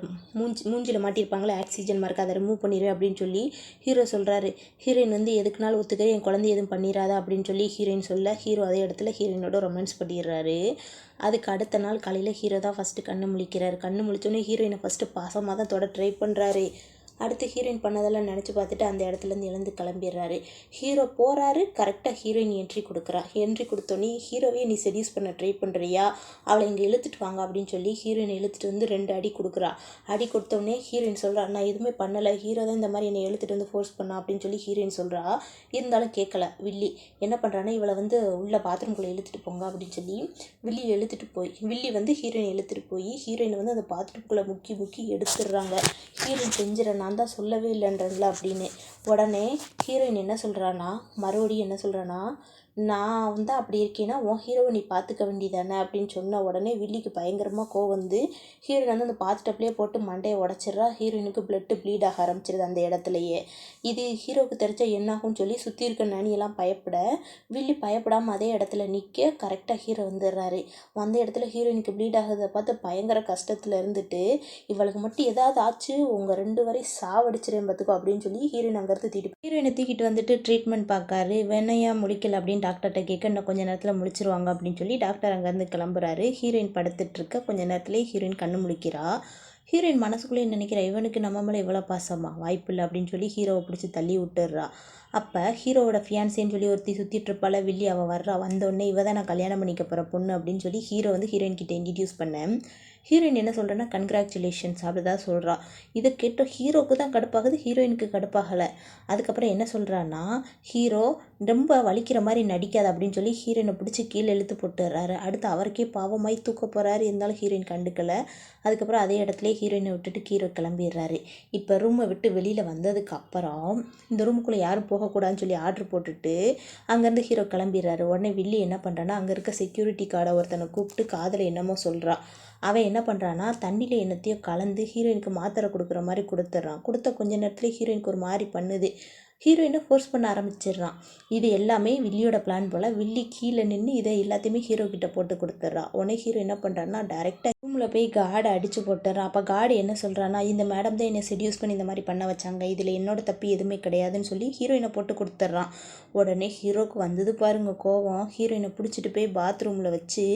மூஞ்சில் மாட்டியிருப்பாங்களே ஆக்சிஜன் மார்க், அதை ரிமூவ் பண்ணிடுவேன் அப்படின்னு சொல்லி ஹீரோ சொல்கிறாரு. ஹீரோயின் வந்து எதுக்குனாலும் ஒத்துக்கிறேன், என் குழந்தை எதுவும் பண்ணிடாதா அப்படின்னு சொல்லி ஹீரோயின் சொல்ல ஹீரோ அதே இடத்துல ஹீரோயினோட ரொமான்ஸ் பண்ணிடுறாரு. அதுக்கு அடுத்த நாள் காலையில் ஹீரோ தான் ஃபஸ்ட்டு கண்ணு முழிக்கிறாரு. கண்ணு முழிச்சோன்னே ஹீரோயினை ஃபஸ்ட்டு பாசமாக தான் தொட ட்ரை பண்ணுறாரு. அடுத்து ஹீரோயின் பண்ணதெல்லாம் நினச்சி பார்த்துட்டு அந்த இடத்துலேருந்து எழுந்து கிளம்பிடுறாரு. ஹீரோ போகிறாரு. கரெக்டாக ஹீரோயின் என்ட்ரி கொடுக்குறா. என்ட்ரி கொடுத்தோன்னே ஹீரோவே நீ செடியூஸ் பண்ண ட்ரை பண்ணுறியா, அவளை இங்கே இழுத்துட்டு வாங்க அப்படின்னு சொல்லி ஹீரோயின் இழுத்துட்டு வந்து 2 அடி கொடுக்குறா. அடி கொடுத்தோடனே ஹீரோயின் சொல்கிறா, நான் எதுவுமே பண்ணலை, ஹீரோ தான் இந்த மாதிரி என்னை இழுத்துட்டு வந்து ஃபோர்ஸ் பண்ணா அப்படின்னு சொல்லி ஹீரோயின் சொல்கிறா. இருந்தாலும் கேட்கல. வில்லி என்ன பண்ணுறான்னா, இவளை வந்து உள்ள பாத்ரூம்குள்ளே இழுத்துட்டு போங்க அப்படின்னு சொல்லி வில்லி ஹீரோயின் இழுத்துட்டு போய் ஹீரோயினை வந்து அந்த பாத்ரூம்குள்ளே முக்கி முக்கி எடுத்துடுறாங்க. ஹீரோயின் செஞ்சிடறேன், நான் தான் சொல்லவே இல்லைன்றல அப்படின்னு. உடனே ஹீரோயின் மறுபடியும் என்ன சொல்கிறான்னா, நான் வந்து அப்படி இருக்கேன்னா உன் ஹீரோவை நீ பார்த்துக்க வேண்டியதானே அப்படின்னு சொன்ன உடனே வில்லிக்கு பயங்கரமாக கோவம் வந்து ஹீரோயின் வந்து அந்த பாத்டப்லேயே போட்டு மண்டையை உடச்சிட்றா. ஹீரோயினுக்கு ப்ளீட் ஆக ஆரம்பிச்சிருது அந்த இடத்துலையே. இது ஹீரோவுக்கு தெரிஞ்சா என்னாகும்னு சொல்லி சுற்றி இருக்க நனியெல்லாம் பயப்பட, வில்லி பயப்படாமல் அதே இடத்துல நிற்க கரெக்டாக ஹீரோ வந்துடுறாரு. வந்த இடத்துல ஹீரோயினுக்கு ப்ளீட் ஆகுறதை பார்த்து பயங்கர கஷ்டத்தில் இருந்துட்டு, இவளுக்கு மட்டும் ஏதாவது ஆச்சு உங்கள் 2 வரையும் சாவடிச்சிடேன் பார்த்துக்கோ அப்படின்னு சொல்லி ஹீரோயின் அங்கேருந்து ஹீரோயினை தூக்கிட்டு வந்துட்டு ட்ரீட்மெண்ட் பார்க்காரு. வெண்ணையா முழிக்கல அப்படின்னு டாக்டர்கிட்ட கேட்க, இன்னும் கொஞ்சம் நேரத்தில் முழிச்சிருவாங்க அப்படின்னு சொல்லி டாக்டர் அங்கேருந்து கிளம்புறாரு. ஹீரோயின் படுத்துட்ருக்க கொஞ்ச நேரத்துலேயே ஹீரோயின் கண்ணு முழிக்கிறா. ஹீரோயின் மனசுக்குள்ளே நினைக்கிறா, இவனுக்கு நம்ம மேலே இவ்வளோ பாசமா, வாய்ப்பில்லை அப்படின்னு சொல்லி ஹீரோவை பிடிச்சி தள்ளி விட்டுடுறா. அப்போ ஹீரோவோட ஃபியான்ஸேன்னு சொல்லி ஒருத்தி சுற்றிட்டு இருப்பாள் வில்லி. அவள் வர்றா. வந்தோடனே இவ தான் நான் கல்யாணம் பண்ணிக்க போகிற பொண்ணு அப்படின்னு சொல்லி ஹீரோ வந்து ஹீரோயின் கிட்ட இன்ட்ரடியூஸ் பண்ணேன். ஹீரோயின் என்ன சொல்கிறேன்னா, கங்க்ராச்சுலேஷன்ஸ் அப்படிதான் சொல்கிறா. இதை கேட்டோம் ஹீரோவுக்கு தான் கடுப்பாகுது, ஹீரோயினுக்கு கடுப்பாகலை. அதுக்கப்புறம் என்ன சொல்கிறான்னா, ஹீரோ ரொம்ப வலிக்கிற மாதிரி நடிக்காது அப்படின்னு சொல்லி ஹீரோயினை பிடிச்சி கீழே இழுத்து போட்டுடுறாரு. அடுத்து அவருக்கே பாவமாய் தூக்க போகிறாரு. இருந்தாலும் ஹீரோயின் கண்டுக்கலை. அதுக்கப்புறம் அதே இடத்துலேயே ஹீரோயினை விட்டுட்டு ஹீரோ கிளம்பிடுறாரு. இப்போ ரூமை விட்டு வெளியில் வந்ததுக்கு அப்புறம் இந்த ரூமுக்குள்ளே யாரும் போகக்கூடாதுன்னு சொல்லி ஆர்டர் போட்டுட்டு அங்கேருந்து ஹீரோ கிளம்பிடுறாரு. உடனே வில்லி என்ன பண்ணுறான்னா, அங்கே இருக்க செக்யூரிட்டி கார்டை ஒருத்தனை கூப்பிட்டு காதில் என்னமோ சொல்கிறா. அவன் என்ன பண்ணுறான்னா, தண்ணியில் என்னத்தையோ கலந்து ஹீரோயினுக்கு மாத்திரை கொடுக்குற மாதிரி கொடுத்துட்றான். கொடுத்த கொஞ்ச நேரத்தில் ஹீரோயினுக்கு ஒரு மாதிரி பண்ணுது. ஹீரோயினை ஃபோர்ஸ் பண்ண ஆரம்பிச்சிடுறான். இது எல்லாமே வில்லியோட பிளான் போல். வில்லி கீழே நின்று இதை எல்லாத்தையுமே ஹீரோ கிட்ட போட்டு கொடுத்துட்றான். உடனே ஹீரோ என்ன பண்ணுறான்னா, டேரெக்டாக ரூமில் போய் கார்டை அடித்து போட்டுறான். அப்போ கார்டு என்ன சொல்கிறான்னா, இந்த மேடம் தான் என்னை செடியூஸ் பண்ணி இந்த மாதிரி பண்ண வச்சாங்க, இதில் என்னோட தப்பு எதுவுமே கிடையாதுன்னு சொல்லி ஹீரோயினை போட்டு கொடுத்துட்றான். உடனே ஹீரோக்கு வந்தது பாருங்க கோவம். ஹீரோயினை பிடிச்சிட்டு போய் பாத்ரூமில் வச்சு,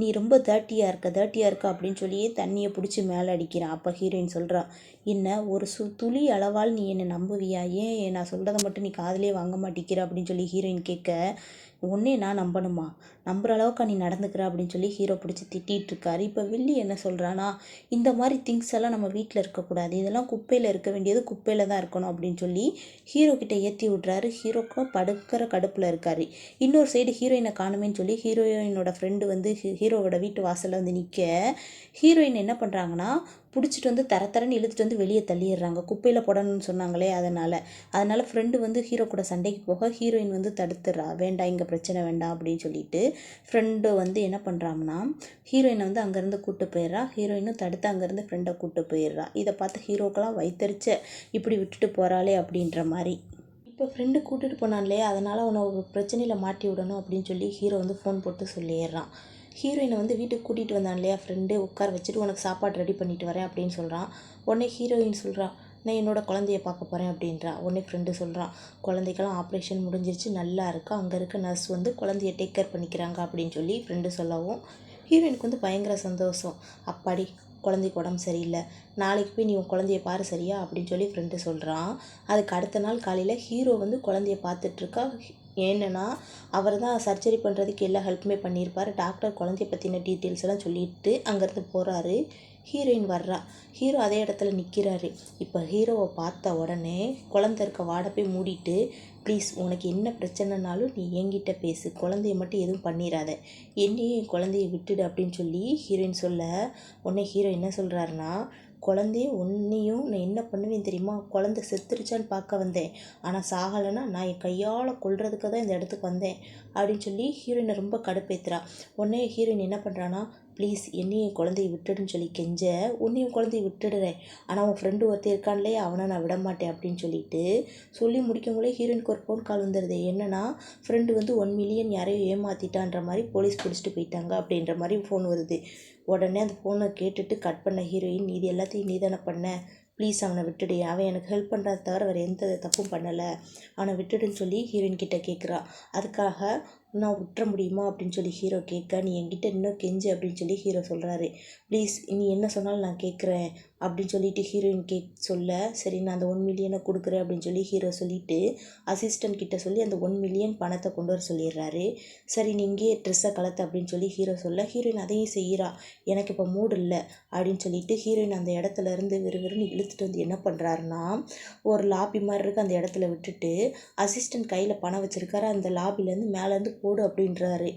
நீ ரொம்ப தேர்ட்டியாக இருக்க அப்படின்னு சொல்லி தண்ணியை பிடிச்சி மேலே அடிக்கிறான். அப்போ ஹீரோயின் சொல்கிறான், என்ன ஒரு துளி அளவால் நீ என்னை நம்புவியா, ஏன் நான் சொல்கிறத மட்டும் நீ காதிலே வாங்க மாட்டேங்கிற அப்படின்னு சொல்லி ஹீரோயின் கேட்க, உன்னே நான் நம்பணுமா, நம்புகிற அளவுக்கு நீ நடந்துக்கிற அப்படின்னு சொல்லி ஹீரோ பிடிச்சி திட்டிகிட்டு இருக்காரு. இப்போ வில்லி என்ன சொல்கிறான்னா, இந்த மாதிரி திங்ஸ் எல்லாம் நம்ம வீட்டில் இருக்கக்கூடாது, இதெல்லாம் குப்பையில் இருக்க வேண்டியது குப்பையில் தான் இருக்கணும் அப்படின்னு சொல்லி ஹீரோ கிட்ட ஏற்றி விட்றாரு. ஹீரோக்கும் படுக்கிற கடுப்பில் இருக்காரு. இன்னொரு சைடு ஹீரோயினை காணுமேன்னு சொல்லி ஹீரோயினோட ஃப்ரெண்டு வந்து ஹீரோவோட வீட்டு வாசலில் வந்து நிற்க, ஹீரோயின் என்ன பண்ணுறாங்கன்னா, பிடிச்சிட்டு வந்து தரன்னு இழுத்துட்டு வந்து வெளியே தள்ளிடுறாங்க. குப்பையில் போடணும்னு சொன்னாங்களே அதனால் ஃப்ரெண்டு வந்து ஹீரோ கூட சண்டைக்கு போக ஹீரோயின் வந்து தடுத்துடுறா. வேண்டாம், இங்கே பிரச்சனை வேண்டாம் அப்படின்னு சொல்லிட்டு ஃப்ரெண்டு வந்து என்ன பண்ணுறாங்கன்னா, ஹீரோயினை வந்து அங்கேருந்து கூப்பிட்டு போயிடுறா. ஹீரோயினும் தடுத்து அங்கேருந்து ஃப்ரெண்டை கூப்பிட்டு போயிடுறா. இதை பார்த்து ஹீரோக்கெல்லாம் வைத்தறிச்ச, இப்படி விட்டுட்டு போகிறாளே அப்படின்ற மாதிரி. இப்போ ஃப்ரெண்டு கூட்டிகிட்டு போனான்லே, அதனால் அவனை ஒரு பிரச்சனையில் மாட்டி விடணும் அப்படின்னு சொல்லி ஹீரோ வந்து ஃபோன் போட்டு சொல்லிடுறான். ஹீரோயினை வந்து வீட்டுக்கு கூட்டிகிட்டு வந்தான் இல்லையா ஃப்ரெண்டு, உட்கார வச்சுட்டு உனக்கு சாப்பாடு ரெடி பண்ணிட்டு வரேன் அப்படின்னு சொல்கிறான். உடனே ஹீரோயின் சொல்கிறா, நான் என்னோடய குழந்தைய பார்க்க போகிறேன் அப்படின்றா. உடனே ஃப்ரெண்டு சொல்கிறான், குழந்தைக்கெல்லாம் ஆப்ரேஷன் முடிஞ்சிருச்சு, நல்லா இருக்கா, அங்கே இருக்க நர்ஸ் வந்து குழந்தைய டேக் கேர் பண்ணிக்கிறாங்க அப்படின்னு சொல்லி ஃப்ரெண்டு சொல்லவும் ஹீரோயினுக்கு வந்து பயங்கர சந்தோஷம். அப்பாடி, குழந்தைக்கு உடம்பு சரியில்லை, நாளைக்கு போய் நீ உன் குழந்தைய பாரு சரியா அப்படின்னு சொல்லி ஃப்ரெண்டு சொல்கிறான். அதுக்கு அடுத்த நாள் காலையில் ஹீரோ வந்து குழந்தைய பார்த்துட்ருக்கா. ஏன்னா அவர் தான் சர்ஜரி பண்ணுறதுக்கு எல்லா ஹெல்ப்புமே பண்ணியிருப்பார். டாக்டர் குழந்தைய பற்றின டீட்டெயில்ஸ் எல்லாம் சொல்லிட்டு அங்கேருந்து போகிறாரு. ஹீரோயின் வர்றா. ஹீரோ அதே இடத்துல நிற்கிறாரு. இப்போ ஹீரோவை பார்த்த உடனே குழந்தை இருக்க வாடை போய் மூடிட்டு, ப்ளீஸ் உனக்கு என்ன பிரச்சனைனாலும் நீ என்கிட்ட பேசு, குழந்தைய மட்டும் எதுவும் பண்ணிடாத, என்னையும் என் குழந்தைய விட்டுடு அப்படின்னு சொல்லி ஹீரோயின் சொல்ல, உடனே ஹீரோ என்ன சொல்கிறாருன்னா, குழந்தைய உன்னையும் நான் என்ன பண்ணுவேன் தெரியுமா, குழந்தை செத்துருச்சான்னு பார்க்க வந்தேன், ஆனால் சாகலைன்னா நான் என் கையால் கொல்றதுக்கு தான் இந்த இடத்துக்கு வந்தேன் அப்படின்னு சொல்லி ஹீரோயினை ரொம்ப கடுப்பேத்துறா. உடனே ஹீரோயின் என்ன பண்ணுறான்னா, ப்ளீஸ் என்னையும் குழந்தைய விட்டுடுன்னு சொல்லி கெஞ்ச, உன்னையும் குழந்தைய விட்டுடுறேன், ஆனால் உன் ஃப்ரெண்டு ஒருத்தர் இருக்கான்லையே அவனை நான் விட மாட்டேன் அப்படின்னு சொல்லிட்டு சொல்லி முடிக்கவங்களே ஹீரோயினுக்கு ஒரு ஃபோன் கால் வந்துடுது. என்னன்னா, ஃப்ரெண்டு வந்து 1 மில்லியன் யாரையும் ஏமாற்றிட்டான்ற மாதிரி போலீஸ் பிடிச்சிட்டு போயிட்டாங்க அப்படின்ற மாதிரி ஃபோன் வருது. உடனே அந்த ஃபோனை கேட்டுட்டு கட் பண்ண ஹீரோயின், இது எல்லாத்தையும் நீ தானே பண்ண, ப்ளீஸ் அவனை விட்டுடு, அவன் எனக்கு ஹெல்ப் பண்ணுறத தவிர வேறு எந்த தப்பும் பண்ணலை, அவனை விட்டுடுன்னு சொல்லி ஹீரோயின் கிட்டே கேட்குறா. அதுக்காக நான் விட்டுற முடியுமா அப்படின்னு சொல்லி ஹீரோ கேட்க, நீ என்கிட்ட இன்னும் கெஞ்சு அப்படின்னு சொல்லி ஹீரோ சொல்கிறாரு. ப்ளீஸ் நீ என்ன சொன்னாலும் நான் கேட்குறேன் அப்படின்னு சொல்லிட்டு ஹீரோயின் சொல்ல, சரி நான் அந்த 1 மில்லியனை கொடுக்குறேன் அப்படின்னு சொல்லி ஹீரோ சொல்லிவிட்டு அசிஸ்டன்ட் கிட்ட சொல்லி அந்த 1 மில்லியன் பணத்தை கொண்டு வர சொல்லிடுறாரு. சரி நீ இங்கேயே ட்ரெஸ்ஸை கலத்து அப்படின்னு சொல்லி ஹீரோ சொல்ல, ஹீரோயின் அதையும் செய்கிறா. எனக்கு இப்போ மூடு இல்லை அப்படின்னு சொல்லிட்டு ஹீரோயின் அந்த இடத்துல இருந்து விறுவிறுன்னு இழுத்துட்டு வந்து என்ன பண்ணுறாருன்னா, ஒரு லாபி மாதிரி இருக்குது அந்த இடத்துல விட்டுட்டு அசிஸ்டன்ட் கையில் பணம் வச்சுருக்காரு, அந்த லாபிலேருந்து மேலேருந்து போடு அப்படின்றாரு.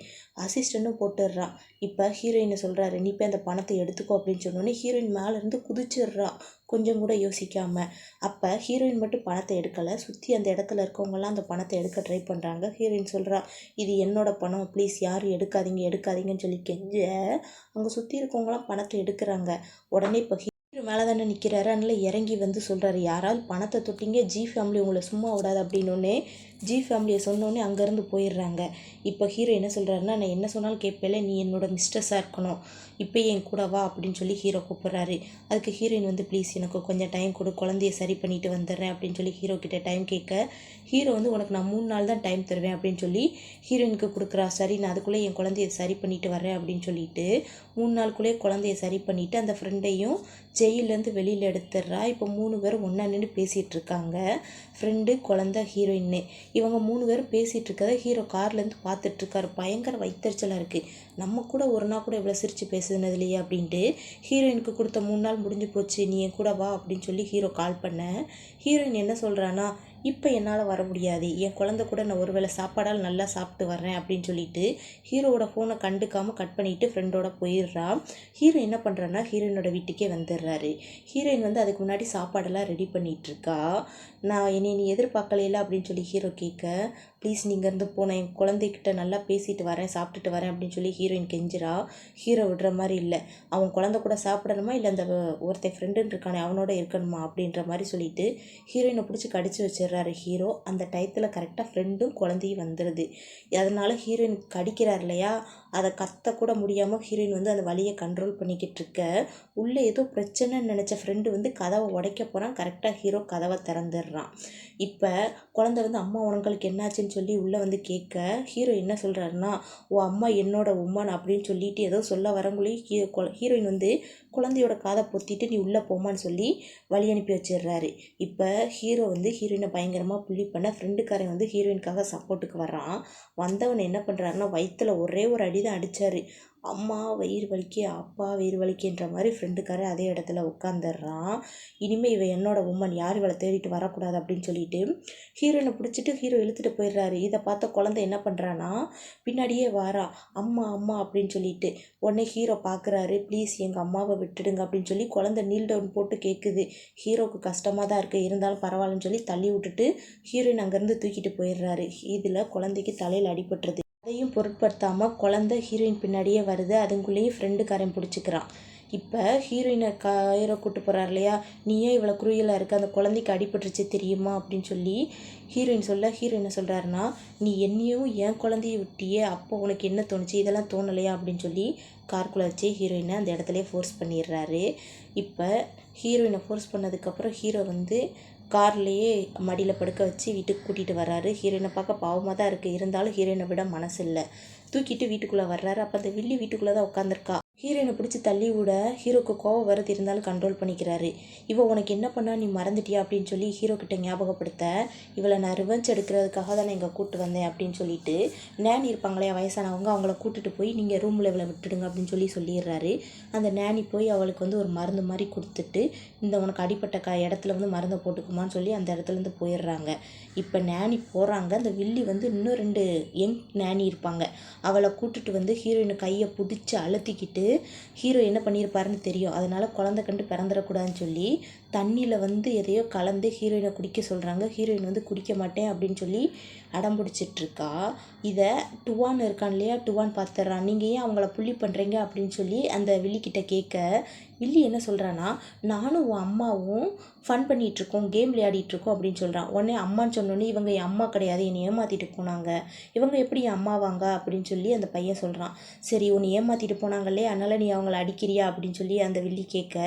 அசிஸ்டண்ட்டும் போட்டுடுறான். இப்போ ஹீரோயினை சொல்கிறாரு, நீ போய் அந்த பணத்தை எடுத்துக்கோ அப்படின்னு சொன்னோன்னே ஹீரோயின் மேலேருந்து குதிச்சிடுறா, கொஞ்சம் கூட யோசிக்காமல். அப்போ ஹீரோயின் மட்டும் பணத்தை எடுக்கலை, சுற்றி அந்த இடத்துல இருக்கவங்கலாம் அந்த பணத்தை எடுக்க ட்ரை பண்ணுறாங்க. ஹீரோயின் சொல்கிறா, இது என்னோட பணம், ப்ளீஸ் யாரும் எடுக்காதீங்க எடுக்காதீங்கன்னு சொல்லி கெஞ்ச அங்கே சுற்றி இருக்கவங்களாம் பணத்தை எடுக்கிறாங்க. உடனே இப்போ ஹீரோ மேலே தானே நிற்கிறாரு, அதனால் இறங்கி வந்து சொல்கிறாரு, யாராவது பணத்தை தொட்டிங்க ஜி ஃபேமிலி உங்களை சும்மா விடாது அப்படின்னோடனே ஜி ஃபேமிலியை சொன்னோடனே அங்கேருந்து போயிடுறாங்க. இப்போ ஹீரோ என்ன சொல்கிறாருன்னா, நான் என்ன சொன்னாலும் கேட்பேல, நீ என்னோட மிஸ்டர்ஸாக இருக்கணும், இப்போ என் கூட வா அப்படின்னு சொல்லி ஹீரோ கூப்பிட்றாரு. அதுக்கு ஹீரோயின் வந்து ப்ளீஸ் எனக்கு கொஞ்சம் டைம் கொடு, குழந்தைய சரி பண்ணிட்டு வந்துடுறேன் அப்படின்னு சொல்லி ஹீரோ கிட்டே டைம் கேட்க, ஹீரோ வந்து உனக்கு நான் 3 நாள் தான் டைம் தருவேன் அப்படின்னு சொல்லி ஹீரோயினுக்கு கொடுக்குறா. சரி நான் அதுக்குள்ளே என் குழந்தைய சரி பண்ணிட்டு வரேன் அப்படின்னு சொல்லிட்டு 3 நாளுக்குள்ளேயே குழந்தைய சரி பண்ணிவிட்டு அந்த ஃப்ரெண்டையும் ஜெயிலேருந்து வெளியில் எடுத்துடுறா. இப்போ 3 பேரும் ஒன்றா நின்று பேசிகிட்டு இருக்காங்க, ஃப்ரெண்டு குழந்தை ஹீரோயின்னு. இவங்க 3 பேரும் பேசிகிட்டு இருக்கதை ஹீரோ கார்லேருந்து பார்த்துட்ருக்காரு. பயங்கர வயிற்றுச்சலாக இருக்குது, நம்ம கூட ஒரு நாள் கூட இவ்வளோ சிரித்து பேசுனது இல்லையா அப்படின்ட்டு. ஹீரோயினுக்கு கொடுத்த 3 நாள் முடிஞ்சு போச்சு, நீ என் கூட வா அப்படின்னு சொல்லி ஹீரோ கால் பண்ண, ஹீரோயின் என்ன சொல்கிறான்னா, இப்போ என்னால் வர முடியாது, என் குழந்தை கூட நான் ஒரு வேளை சாப்பாடால் நல்லா சாப்பிட்டு வர்றேன் அப்படின்னு சொல்லிட்டு ஹீரோவோட ஃபோனை கண்டுக்காமல் கட் பண்ணிவிட்டு ஃப்ரெண்டோட போயிடுறா. ஹீரோ என்ன பண்ணுறான்னா ஹீரோயினோட வீட்டுக்கே வந்துடுறாரு. ஹீரோயின் வந்து அதுக்கு முன்னாடி சாப்பாடெல்லாம் ரெடி பண்ணிகிட்ருக்கா. நான் என்னை நீ எதிர்பார்க்கலையில அப்படின்னு சொல்லி ஹீரோ கேட்க, ப்ளீஸ் நீங்கள் இருந்து போனேன், என் குழந்தைகிட்ட நல்லா பேசிட்டு வரேன் சாப்பிட்டுட்டு வரேன் அப்படின்னு சொல்லி ஹீரோயின் கெஞ்சிரா. ஹீரோ விடுற மாதிரி இல்லை, அவன் குழந்தை கூட சாப்பிடணுமா இல்லை அந்த ஒருத்தன் ஃப்ரெண்டுன்னு இருக்கானே அவனோட இருக்கணுமா அப்படின்ற மாதிரி சொல்லிட்டு ஹீரோயினை பிடிச்சி கடிச்சு வச்சிடுறாரு ஹீரோ. அந்த டயத்தில் கரெக்டாக ஃப்ரெண்டும் குழந்தையும் வந்துடுது. அதனால் ஹீரோயின் கடிக்கிறார் இல்லையா, அதை கத்தக்கூட முடியாமல் ஹீரோயின் வந்து அந்த வலியை கண்ட்ரோல் பண்ணிக்கிட்டு இருக்க, உள்ளே ஏதோ பிரச்சனைன்னு நினச்ச ஃப்ரெண்டு வந்து கதவை உடைக்க போகிறான். கரெக்டாக ஹீரோ கதவை திறந்துடுறான். இப்போ குழந்தை வந்து அம்மா உனங்களுக்கு என்னாச்சுன்னு சொல்லி உள்ளே வந்து கேட்க, ஹீரோ என்ன சொல்கிறாருன்னா, ஓ அம்மா என்னோட உம்மான் அப்படின்னு சொல்லிட்டு ஏதோ சொல்ல வரங்குள்ளேயும் ஹீரோயின் வந்து குழந்தையோட காதை பொத்திட்டு நீ உள்ளே போமான்னு சொல்லி வழி அனுப்பி வச்சிடுறாரு. இப்போ ஹீரோ வந்து ஹீரோயினை பயங்கரமாக புள்ளி பண்ண, ஃப்ரெண்டுக்காரன் வந்து ஹீரோயினுக்காக சப்போர்ட்டுக்கு வர்றான். வந்தவன் என்ன பண்ணுறாருன்னா வயிற்றில் ஒரே ஒரு அடி தான் அடித்தார். அம்மா வயிறு வலிக்கே, அப்பா வயிறு வலிக்கேன்ற மாதிரி ஃப்ரெண்டுக்காரன் அதே இடத்துல உட்காந்துடுறான். இனிமேல் இவன் என்னோட உம்மன், யார் இவளை தேடிட்டு வரக்கூடாது அப்படின்னு சொல்லிட்டு ஹீரோயினை பிடிச்சிட்டு ஹீரோ இழுத்துட்டு போயிடுறாரு. இதை பார்த்த குழந்தை என்ன பண்ணுறான்னா பின்னாடியே வாரா, அம்மா அம்மா அப்படின்னு சொல்லிட்டு. உடனே ஹீரோ பார்க்குறாரு, ப்ளீஸ் எங்கள் அம்மாவை விட்டுடுங்க அப்படின்னு சொல்லி குழந்தை நீல் டவுன் போட்டு கேட்குது. ஹீரோவுக்கு கஷ்டமாக தான் இருக்குது, இருந்தாலும் பரவாயில்லன்னு சொல்லி தள்ளி விட்டுட்டு ஹீரோயின் அங்கேருந்து தூக்கிட்டு போயிடுறாரு. இதில் குழந்தைக்கு தலையில் அடிபட்டுருது. அதையும் பொருட்படுத்தாமல் குழந்தை ஹீரோயின் பின்னாடியே வருது. அதுக்குள்ளேயும் ஃப்ரெண்டுக்காரன் பிடிச்சிக்கிறான். இப்போ ஹீரோயினை ஹீரோ கூட்டு போகிறார் இல்லையா, நீயே இவ்வளோ குறுயலாக இருக்க, அந்த குழந்தைக்கு அடிபட்டுருச்சு தெரியுமா அப்படின்னு சொல்லி ஹீரோயின் சொல்ல, ஹீரோ என்ன சொல்கிறாருன்னா, நீ என்னையும் என் குழந்தைய விட்டியே, அப்போ உனக்கு என்ன தோணுச்சு, இதெல்லாம் தோணலையா அப்படின்னு சொல்லி கார்க்குள்ளே வச்சு ஹீரோயினை அந்த இடத்துலையே ஃபோர்ஸ் பண்ணிடுறாரு. இப்போ ஹீரோயினை ஃபோர்ஸ் பண்ணதுக்கப்புறம் ஹீரோ வந்து கார்லேயே மடியில் படுக்க வச்சு வீட்டுக்கு கூட்டிகிட்டு வர்றாரு. ஹீரோயினை பார்க்க பாவமாக தான் இருக்குது, இருந்தாலும் ஹீரோயினை விட மனசு இல்லை. தூக்கிட்டு வீட்டுக்குள்ளே வர்றாரு. அப்போ அந்த வில்லி வீட்டுக்குள்ளே தான் உட்காந்துருக்கா. ஹீரோயினை பிடிச்சி தள்ளி விட ஹீரோக்கு கோவம் வருது, இருந்தாலும் கண்ட்ரோல் பண்ணிக்கிறாரு. இவள் உனக்கு என்ன பண்ணா நீ மறந்துட்டியா அப்படின்னு சொல்லி ஹீரோ கிட்ட ஞாபகப்படுத்த, இவளை நான் ரிவெஞ்ச் எடுக்கிறதுக்காக தான் நான் இங்கே கூப்பிட்டு வந்தேன் அப்படின்னு சொல்லிட்டு நேனி இருப்பாங்களே வயசானவங்க, அவங்கள கூட்டிட்டு போய் நீங்கள் ரூமில் இவளை விட்டுடுங்க அப்படின்னு சொல்லிடுறாரு. அந்த நேனி போய் அவளுக்கு வந்து ஒரு மருந்து மாதிரி கொடுத்துட்டு, இந்த உனக்கு அடிப்பட்ட இடத்துல வந்து மருந்தை போட்டுக்குமான்னு சொல்லி அந்த இடத்துலேருந்து போயிடுறாங்க. இப்போ நேனி போகிறாங்க. அந்த வில்லி வந்து இன்னும் 2 யங் நேனி இருப்பாங்க, அவளை கூட்டிட்டு வந்து ஹீரோயின் கையை பிடிச்சி அழுத்திக்கிட்டு ஹீரோ என்ன பண்ணியிருப்பாருன்னு தெரியும், அதனால் குழந்தை கண்டு பிறந்துடக்கூடாதுன்னு சொல்லி தண்ணியில் வந்து எதையோ கலந்து ஹீரோயினை குடிக்க சொல்கிறாங்க. ஹீரோயின் வந்து குடிக்க மாட்டேன் அப்படின்னு சொல்லி அடம் பிடிச்சிட்ருக்கா. இதை டுவான் இருக்கான் இல்லையா, டுவான் பார்த்துட்றான். நீங்கள் ஏன் அவங்கள புள்ளி பண்ணுறீங்க அப்படின்னு சொல்லி அந்த வில்லிக்கிட்ட கேட்க, வில்லி என்ன சொல்கிறான்னா, நானும் உன் அம்மாவும் ஃபன் பண்ணிகிட்ருக்கோம், கேம் விளையாடிட்டுருக்கோம் அப்படின்னு சொல்கிறான். உடனே அம்மான்னு சொன்னோன்னே, இவங்க என் அம்மா கிடையாது, என்னை ஏமாற்றிட்டு போனாங்க, இவங்க எப்படி என் அம்மாவாங்க அப்படின்னு சொல்லி அந்த பையன் சொல்கிறான். சரி உன்னை ஏமாற்றிட்டு போனாங்களே, அதனால் நீ அவங்கள அடிக்கிறியா அப்படின்னு சொல்லி அந்த வில்லி கேட்க,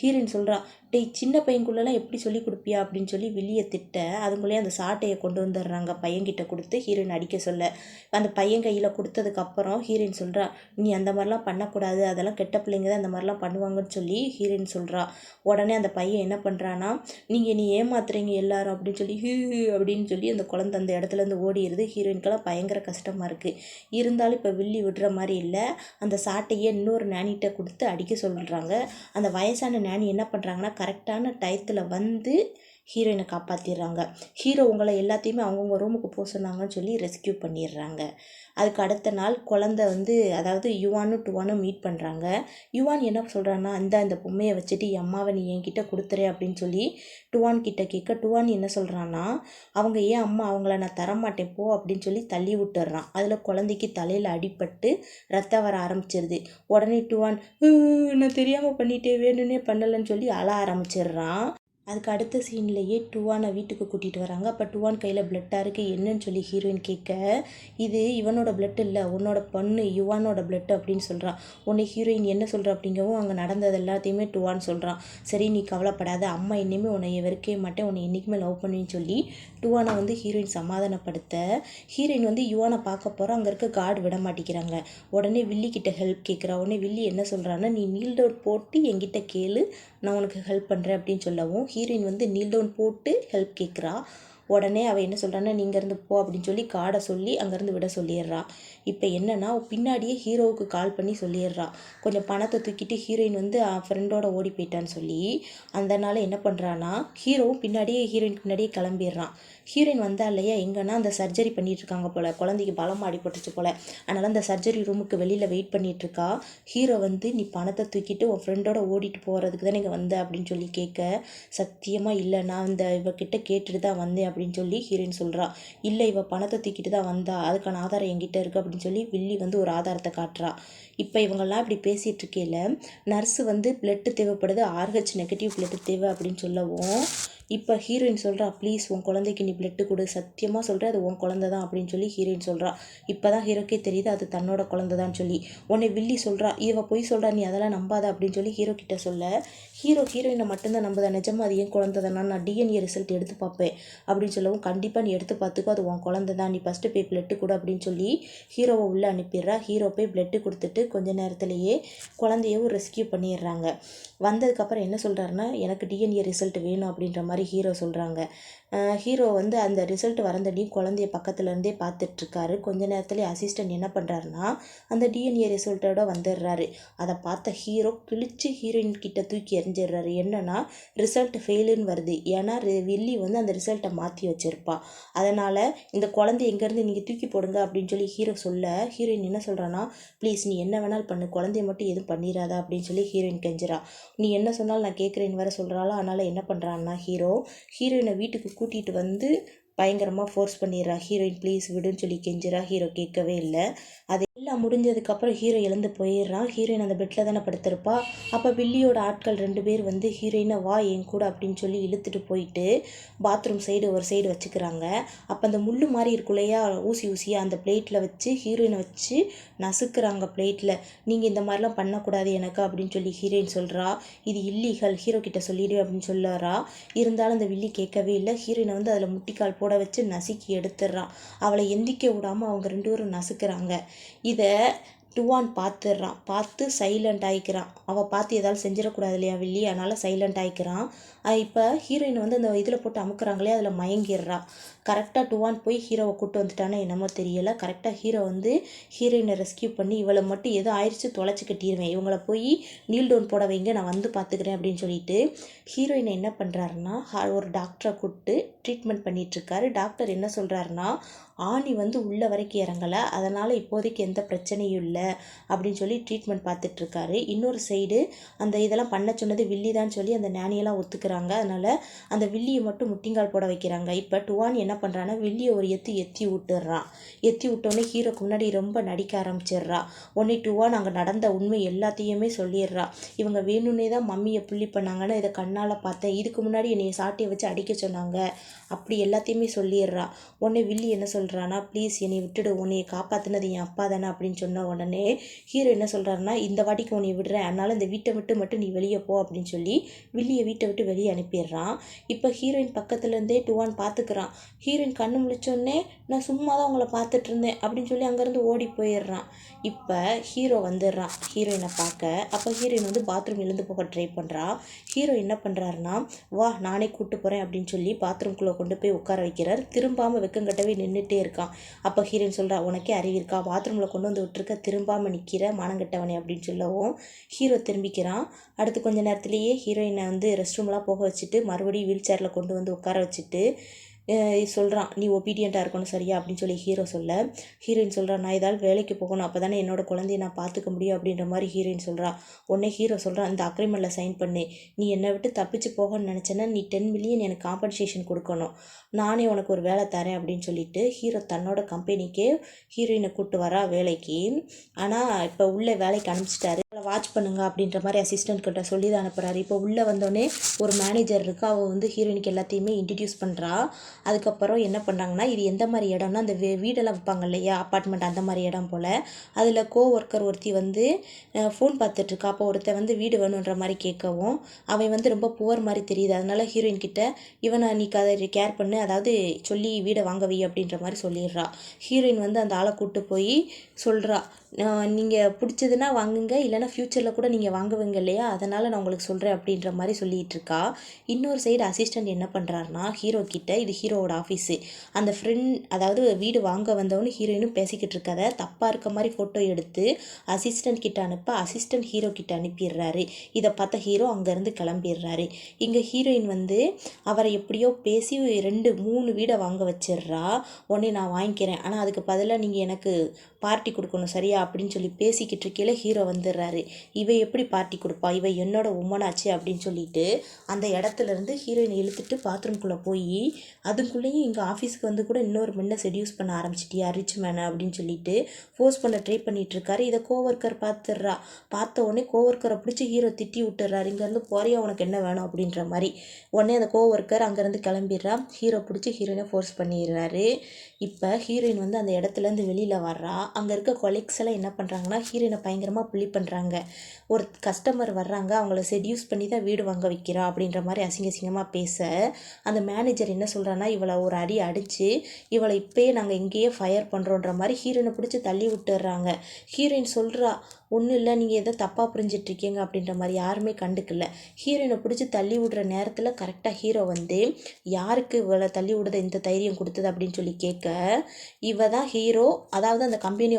ஹீரோயின் சொல்கிறா, டேய் சின்ன பையன்குள்ளெல்லாம் எப்படி சொல்லி கொடுப்பியா அப்படின்னு சொல்லி வில்லியை திட்ட, அதுக்குள்ளேயே அந்த சாட்டையை கொண்டு வந்துடுறாங்க பையன்கிட்ட கொடுத்து ஹீரோயின் அடிக்க சொல்ல. அந்த பையன் கையில் கொடுத்ததுக்கப்புறம் ஹீரோயின் சொல்கிறா, நீ அந்த மாதிரிலாம் பண்ணக்கூடாது, அதெல்லாம் கெட்ட பிள்ளைங்க தான் அந்த மாதிரிலாம் பண்ணுவாங்கன்னு சொல்லி ஹீரோயின் சொல்கிறா. உடனே அந்த பையன் என்ன பண்ணுறான்னா, நீங்கள் நீ ஏமாத்துறீங்க எல்லாரும் அப்படின்னு சொல்லி அப்படின்னு சொல்லி அந்த குழந்தை அந்த இடத்துலேருந்து ஓடிடுது. ஹீரோயினுக்கெல்லாம் பயங்கர கஷ்டமாக இருக்குது. இருந்தாலும் இப்போ வில்லி விடுற மாதிரி இல்லை. அந்த சாட்டையை இன்னொரு நேனிகிட்ட கொடுத்து அடிக்க சொல்கிறாங்க. அந்த வயசான நேனி என்ன பண்ணுறாங்கன்னா, கரெக்டான டயத்தில் வந்து ஹீரோயினை காப்பாற்றிடுறாங்க. ஹீரோ உங்களை எல்லாத்தையுமே அவங்கவுங்க ரூமுக்கு போக சொன்னாங்கன்னு சொல்லி ரெஸ்கியூ பண்ணிடுறாங்க. அதுக்கு அடுத்த நாள் குழந்தை வந்து அதாவது யுவானும் டுவானும் மீட் பண்ணுறாங்க. யுவான் என்ன சொல்கிறான்னா, இந்த பொம்மையை வச்சுட்டு என் அம்மாவை நீ என்கிட்ட கொடுத்துறே அப்படின்னு சொல்லி டுவான் கிட்ட கேட்க, டுவான் என்ன சொல்கிறான்னா, அவங்க ஏன் அம்மா அவங்கள நான் தரமாட்டேன் போ அப்படின்னு சொல்லி தள்ளி விட்டுறான். அதில் குழந்தைக்கு தலையில் அடிபட்டு ரத்தம் வர ஆரம்பிச்சிருது. உடனே டுவான் நான் தெரியாமல் பண்ணிட்டேன், வேணும்னே பண்ணலைன்னு சொல்லி அழ ஆரம்பிச்சிடுறான். அதுக்கு அடுத்த சீன்லேயே டுவானை வீட்டுக்கு கூட்டிகிட்டு வராங்க. அப்போ டுவான் கையில் பிளட்டாக இருக்குது, என்னன்னு சொல்லி ஹீரோயின் கேட்க, இது இவனோட பிளட் இல்லை, உன்னோட பொண்ணு யுவானோட பிளட் அப்படின்னு சொல்கிறான். உன்னை ஹீரோயின் என்ன சொல்கிற அப்படிங்கவும் அங்கே நடந்தது எல்லாத்தையுமே டுவான் சொல்கிறான். சரி நீ கவலைப்படாத, அம்மா இனிமேல் உன்னை வெறுக்கவே மாட்டேன், உன்னை என்றைக்குமே லவ் பண்ணுவேன்னு சொல்லி டுவானை வந்து ஹீரோயின் சமாதானப்படுத்த, ஹீரோயின் வந்து யுவானை பார்க்க போகிறோம். அங்கே இருக்க கார்டு விட மாட்டேங்கிறாங்க. உடனே வில்லி கிட்ட ஹெல்ப் கேட்குறா. உடனே வில்லி என்ன சொல்கிறான்னா, நீ நீல் டவுன் போட்டு என்கிட்ட கேளு, நான் உனக்கு ஹெல்ப் பண்ணுறேன் அப்படின்னு சொல்லவும் ஹீரோயின் வந்து நீல் டவுன் போட்டு ஹெல்ப் கேட்குறா. உடனே அவள் என்ன சொல்கிறான்னா, நீ இங்கேருந்து போ அப்படின்னு சொல்லி கார்டை சொல்லி அங்கேருந்து விட சொல்லிடுறா. இப்போ என்னென்னா பின்னாடியே ஹீரோவுக்கு கால் பண்ணி சொல்லிடுறா, கொஞ்சம் பணத்தை தூக்கிட்டு ஹீரோயின் வந்து ஃப்ரெண்டோட ஓடி போயிட்டான்னு சொல்லி. அந்த நாள் என்ன பண்ணுறான்னா, ஹீரோவும் ஹீரோயின் பின்னாடியே கிளம்பிடுறான். ஹீரோயின் வந்தா இல்லையா எங்கன்னா அந்த சர்ஜரி பண்ணிட்டு இருக்காங்க போல், குழந்தைக்கு பலமாக அடிபட்டுச்சு போல். அதனால் அந்த சர்ஜரி ரூமுக்கு வெளியில் வெயிட் பண்ணிகிட்ருக்கா. ஹீரோ வந்து நீ பணத்தை தூக்கிட்டு உன் ஃப்ரெண்டோட ஓடிட்டு போகிறதுக்கு தான் நீங்கள் வந்த அப்படின்னு சொல்லி கேட்க, சத்தியமாக இல்லை, நான் இவகிட்ட கேட்டுட்டு தான் வந்தேன் அப்படின்னு சொல்லி ஹீரோயின் சொல்கிறா. இல்லை இவ பணத்தை தூக்கிட்டு தான் வந்தா, அதுக்கான ஆதாரம் என்கிட்ட இருக்குது அப்படின்னு சொல்லி வில்லி வந்து ஒரு ஆதாரத்தை காட்டுறா. இப்போ இவங்கெல்லாம் இப்படி பேசிகிட்டு இருக்கையில் நர்ஸு வந்து பிளட்டு தேவைப்படுது, RH நெகட்டிவ் பிளட்டு தேவை அப்படின்னு சொல்லவும், இப்போ ஹீரோயின் சொல்கிறா, ப்ளீஸ் உன் குழந்தைக்கு நீ பிளட்டு கொடு, சத்தியமாக சொல்கிறேன் அது உன் குழந்தை தான் அப்படின்னு சொல்லி ஹீரோயின் சொல்கிறா. இப்போ தான் ஹீரோக்கே தெரியுது அது தன்னோட குழந்தை தான் சொல்லி. உன்னை வில்லி சொல்கிறா, இவ போய் சொல்கிறா, நீ அதெல்லாம் நம்பாத அப்படின்னு சொல்லி ஹீரோ கிட்ட சொல்ல, ஹீரோயினை மட்டும்தான் நம்புதா, நிஜமாக அது என் குழந்தை தானா, நான் DNA ரிசல்ட் எடுத்து பார்ப்பேன் அப்படின்னு சொல்லவும், கண்டிப்பாக நீ எடுத்து பார்த்துக்கோ, அது உன் குழந்தை தான், நீ ஃபஸ்ட்டு போய் பிளட்டு கொடு அப்படின்னு சொல்லி ஹீரோவை உள்ளே அனுப்பிடுறா. ஹீரோ போய் பிளட்டு கொடுத்துட்டு கொஞ்ச நேரத்துலேயே குழந்தையவும் ரெஸ்கியூ பண்ணிடுறாங்க. வந்ததுக்கப்புறம் என்ன சொல்கிறாருன்னா, எனக்கு DNA ரிசல்ட் வேணும் அப்படின்ற மாதிரி ஹீரோ சொல்கிறாங்க. ஹீரோ வந்து அந்த ரிசல்ட் வரந்தடியும் குழந்தைய பக்கத்துலேருந்தே பார்த்துட்ருக்காரு. கொஞ்ச நேரத்துலேயே அசிஸ்டன்ட் என்ன பண்ணுறாருன்னா, அந்த DNA ரிசல்ட்டோட வந்துடுறாரு. அதை பார்த்த ஹீரோ கிழிச்சு ஹீரோயின் கிட்ட தூக்கி எறிஞ்சிடுறாரு. என்னன்னா ரிசல்ட் ஃபெயிலுன்னு வருது. ஏன்னா வில்லி வந்து அந்த ரிசல்ட்டை மாற்றி வச்சுருப்பா. அதனால் இந்த குழந்தைய எங்கேருந்து நீங்கள் தூக்கி போடுங்க அப்படின்னு சொல்லி ஹீரோ சொல்ல, ஹீரோயின் என்ன சொல்கிறான்னா, ப்ளீஸ் நீ என்ன வேணாலும் பண்ணு, குழந்தைய மட்டும் எதுவும் பண்ணிடாதா அப்படின்னு சொல்லி ஹீரோயின் கெஞ்சிரா. நீ என்ன சொன்னாலும் நான் கேட்குறேன்னு வேற சொல்கிறாளோ. அதனால் என்ன பண்ணுறான்னா ஹீரோயினை வீட்டுக்கு கூட்டிகிட்டு வந்து பயங்கரமாக ஃபோர்ஸ் பண்ணிடுறா. ஹீரோயின் ப்ளீஸ் விடுன்னு சொல்லி கெஞ்சிரா. ஹீரோ கேட்கவே இல்லை. அது எல்லாம் முடிஞ்சதுக்கப்புறம் ஹீரோ எழுந்து போயிடுறான். ஹீரோயின் அந்த பெட்டில் தானே படுத்திருப்பா. அப்போ வில்லியோட ஆட்கள் 2 பேர் வந்து ஹீரோயினை வா என் கூட அப்படின்னு சொல்லி இழுத்துட்டு போயிட்டு பாத்ரூம் சைடு ஒரு சைடு வச்சுக்கிறாங்க. அப்போ அந்த முள்ளு மாதிரி இருக்குல்லையா, ஊசியாக அந்த பிளேட்டில் வச்சு ஹீரோயினை வச்சு நசுக்கிறாங்க பிளேட்டில். நீங்கள் இந்த மாதிரிலாம் பண்ணக்கூடாது எனக்கு அப்படின்னு சொல்லி ஹீரோயின் சொல்கிறா. இது இல்லீகல், ஹீரோ கிட்ட சொல்லிடு அப்படின்னு சொல்லுறா. இருந்தாலும் அந்த வில்லி கேட்கவே இல்லை. ஹீரோயினை வந்து அதில் முட்டிக்கால் போட வச்சு நசுக்கி எடுத்துடுறான். அவளை எந்திக்க விடாமல் அவங்க 2 பேரும் நசுக்கிறாங்க. இதை டுவான் பார்த்துடுறான். பார்த்து சைலண்ட் ஆகிக்கிறான். அவள் பார்த்து ஏதாவது செஞ்சிடக்கூடாது இல்லையா வில்லி, அதனால் சைலண்ட் ஆகிக்கிறான். இப்போ ஹீரோயின் வந்து அந்த இதில் போட்டு அமுக்குறாங்களே, அதில் மயங்கிடுறா. கரெக்டாக டுவான் போய் ஹீரோவை கூப்பிட்டு வந்துட்டானே என்னமோ தெரியலை. கரெக்டாக ஹீரோ வந்து ஹீரோயினை ரெஸ்கியூ பண்ணி, இவளை மட்டும் எதோ ஆயிடுச்சு தொலைச்சி கட்டிடுவேன், இவங்கள போய் நீல் டவுன் போட வைங்க, நான் வந்து பார்த்துக்கிறேன் அப்படின்னு சொல்லிட்டு ஹீரோயினை என்ன பண்ணுறாருன்னா ஒரு டாக்டரை கூப்பிட்டு ட்ரீட்மெண்ட் பண்ணிகிட்ருக்காரு. டாக்டர் என்ன சொல்கிறாருன்னா, ஆணி வந்து உள்ள வரைக்கும் இறங்கலை, அதனால் இப்போதைக்கு எந்த பிரச்சனையும் இல்லை அப்படின்னு சொல்லி ட்ரீட்மெண்ட் பார்த்துட்ருக்காரு. இன்னொரு சைடு அந்த இதெல்லாம் பண்ண சொன்னது வில்லி தான் சொல்லி அந்த நேனியெல்லாம் ஒத்துக்கிறாங்க. அதனால் அந்த வில்லியை மட்டும் முட்டிங்கால் போட வைக்கிறாங்க. இப்போ டுவான் என்ன பண்ணுறான்னா வில்லியை ஒரு எத்தி விட்டுறான். எத்தி விட்டோடனே ஹீரோக்கு முன்னாடி ரொம்ப நடிக்க ஆரம்பிச்சிடுறா. 1 நாங்கள் நடந்த உண்மை எல்லாத்தையுமே சொல்லிடுறா. இவங்க வேணும்னே தான் மம்மியை புள்ளி பண்ணாங்கன்னு இதை கண்ணால் பார்த்தேன். இதுக்கு முன்னாடி என்னை சாட்டியை வச்சு அடிக்க சொன்னாங்க. அப்படி எல்லாத்தையுமே சொல்லிடுறா. உடனே வில்லி என்ன சொல்கிறான்னா, ப்ளீஸ் என்னை விட்டுடு, உன்னையை காப்பாற்றினது என் அப்பா தானே அப்படின்னு சொன்ன உடனே ஹீரோ என்ன சொல்கிறாருன்னா, இந்த வாட்டிக்கு உன்னை விடுறேன், அதனால் இந்த வீட்டை விட்டு மட்டும் நீ வெளியே போ அப்படின்னு சொல்லி வில்லியை வீட்டை விட்டு வெளியே அனுப்பிடுறான். இப்போ ஹீரோயின் பக்கத்துலேருந்தே டுவான் பார்த்துக்கிறான். ஹீரோயின் கண்ணு முழிச்சோடனே நான் சும்மா தான் உங்களை பார்த்துட்டு இருந்தேன் அப்படின்னு சொல்லி அங்கேருந்து ஓடி போயிடுறான். இப்போ ஹீரோ வந்துடுறான் ஹீரோயினை பார்க்க. அப்போ ஹீரோயின் வந்து பாத்ரூம் எழுந்து போக ட்ரை பண்ணுறா. ஹீரோ என்ன பண்ணுறாருன்னா, வா நானே கூப்பிட்டு போகிறேன் அப்படின்னு சொல்லி பாத்ரூம்குள்ளே கொண்டு போய் உட்கார வைக்கிறார். திரும்பாமல் வெக்கங்கட்டவே நின்றுட்டே இருக்கான். அப்போ ஹீரோயின் சொல்கிறா, உனக்கே அறிவு இருக்கா, பாத்ரூமில் கொண்டு வந்து விட்டுருக்க, திரும்பாமல் நிற்கிற மானங்கட்டவனே அப்படின்னு சொல்லவும் ஹீரோ திரும்பிக்கிறான். அடுத்து கொஞ்ச நேரத்துலேயே ஹீரோயினை வந்து ரெஸ்ட் ரூம்லாம் போக வச்சுட்டு மறுபடியும் வீல் சேரில் கொண்டு வந்து உட்கார வச்சுட்டு சொல்கிறான், நீ ஒபீடியண்ட்டாக இருக்கணும் சரியா அப்படின்னு சொல்லி ஹீரோ சொல்ல, ஹீரோயின் சொல்கிறா, நான் ஏதாவது வேலைக்கு போகணும், அப்போ தானே என்னோட குழந்தைய நான் பார்த்துக்க முடியும் அப்படின்ற மாதிரி ஹீரோயின் சொல்கிறா. உடனே ஹீரோ சொல்கிறான், இந்த அக்ரிமெண்ட்டில் சைன் பண்ணு, நீ என்னை விட்டு தப்பிச்சு போகணும்னு நினச்சேன்னா நீ 10 மில்லியன் எனக்கு காம்பன்சேஷன் கொடுக்கணும், நானே உனக்கு ஒரு வேலை தரேன் அப்படின்னு சொல்லிட்டு ஹீரோ தன்னோட கம்பெனிக்கே ஹீரோயினை கூப்பிட்டு வரா வேலைக்கு. ஆனால் இப்போ உள்ளே வேலைக்கு அனுப்பிச்சிட்டாரு. வாட்ச் பண்ணுங்க அப்படின்ற மாதிரி அசிஸ்டன்ட் கிட்ட சொல்லி தான் அனுப்புகிறாரு. இப்போ உள்ளே வந்தோடனே ஒரு மேனேஜர் இருக்குது, அவள் வந்து ஹீரோயினுக்கு எல்லாத்தையுமே இன்ட்ரடியூஸ் பண்ணுறா. அதுக்கப்புறம் என்ன பண்ணுறாங்கன்னா, இது எந்த மாதிரி இடம்னா அந்த வீடெல்லாம் வைப்பாங்க இல்லையா, அப்பார்ட்மெண்ட் அந்த மாதிரி இடம் போல். அதில் ஒர்க்கர் ஒருத்தி வந்து ஃபோன் பார்த்துட்ருக்கா. அப்போ ஒருத்தர் வந்து வீடு வேணுன்ற மாதிரி கேட்கவும் அவன் வந்து ரொம்ப புவர் மாதிரி தெரியுது. அதனால ஹீரோயின் கிட்ட இவனை நீ அதை கேர் பண்ணு, அதாவது சொல்லி வீடை வாங்க வை அப்படின்ற மாதிரி சொல்லிடுறா. ஹீரோயின் வந்து அந்த ஆளை கூப்பிட்டு போய் சொல்கிறா, நீங்கள் பிடிச்சதுன்னா வாங்குங்க, இல்லைனா ஃப்யூச்சரில் கூட நீங்கள் வாங்குவீங்க இல்லையா, அதனால் நான் உங்களுக்கு சொல்கிறேன் அப்படின்ற மாதிரி சொல்லிகிட்டு இருக்கா. இன்னொரு சைடு அசிஸ்டண்ட் என்ன பண்ணுறாருனா, ஹீரோ கிட்ட, இது ஹீரோவோட ஆஃபீஸு, அந்த ஃப்ரெண்ட் அதாவது வீடு வாங்க வந்தவனு ஹீரோயினும் பேசிக்கிட்டு இருக்கதை தப்பாக இருக்க மாதிரி ஃபோட்டோ எடுத்து அசிஸ்டண்ட் கிட்ட அனுப்ப அசிஸ்டண்ட் ஹீரோ கிட்ட அனுப்பிடுறாரு. இதை பார்த்த ஹீரோ அங்கேருந்து கிளம்பிடுறாரு. இங்கே ஹீரோயின் வந்து அவரை எப்படியோ பேசி 2-3 வீடை வாங்க வச்சிடுறா. உடனே நான் வாங்கிக்கிறேன், ஆனால் அதுக்கு பதிலாக நீங்கள் எனக்கு பார்ட்டி கொடுக்கணும் சரியா அப்படின்னு சொல்லி பேசிக்கிட்டு இருக்கையில ஹீரோ வந்துடுறாரு. இவ எப்படி பார்ட்டி கொடுப்பா, இவ என்னோட உமனாச்சு அப்படின்னு சொல்லிட்டு அந்த இடத்துல இருந்து ஹீரோயினை இழுத்துட்டு பாத்ரூம்குள்ளே போய் அதுக்குள்ளேயும் இங்கே ஆஃபீஸுக்கு வந்து கூட இன்னொரு முன்ன செடியூஸ் பண்ண ஆரம்பிச்சிட்டியா ரிச் மேனை அப்படின்னு சொல்லிட்டு ஃபோர்ஸ் பண்ண ட்ரை பண்ணிட்டு இருக்காரு. இதை கோவர்க்கர் பார்த்துடுறா. பார்த்த உடனே கோவர்க்கரை பிடிச்சி ஹீரோ திட்டி விட்டுறாரு, இங்கேருந்து போறியா, உனக்கு என்ன வேணும் அப்படின்ற மாதிரி. உடனே அந்த கோவர்க்கர் அங்கேருந்து கிளம்பிடுறா. ஹீரோ பிடிச்சி ஹீரோயினை ஃபோர்ஸ் பண்ணிடுறாரு. இப்போ ஹீரோயின் வந்து அந்த இடத்துலேருந்து வெளியில் வர்றா. அங்கே இருக்க கொலீக்ஸ் எல்லாம் என்ன பண்ணுறாங்கன்னா, ஹீரோயினை பயங்கரமாக புள்ளி பண்ணுறாங்க. ஒரு கஸ்டமர் வர்றாங்க, அவங்கள செடியூஸ் பண்ணி தான் வீடு வாங்க வைக்கிறா அப்படின்ற மாதிரி அசிங்கமாக பேச அந்த மேனேஜர் என்ன சொல்கிறான்னா, இவளை ஒரு அடி அடித்து இவளை இப்போயே நாங்கள் இங்கேயே ஃபயர் பண்ணுறோன்ற மாதிரி ஹீரோயினை பிடிச்சி தள்ளி விட்டுடுறாங்க. ஹீரோயின் சொல்கிறா, ஒன்றும் இல்லை, நீங்கள் எதோ தப்பாக புரிஞ்சிட்ருக்கீங்க அப்படின்ற மாதிரி. யாருமே கண்டுக்கல. ஹீரோயினை பிடிச்சி தள்ளி விடுற நேரத்தில் கரெக்டாக ஹீரோ வந்து யாருக்கு இவளை தள்ளி விடுத இந்த தைரியம் கொடுத்தது அப்படின்னு சொல்லி கேட்க, இவ தான் ஹீரோ, அதாவது அந்த கம்பெனி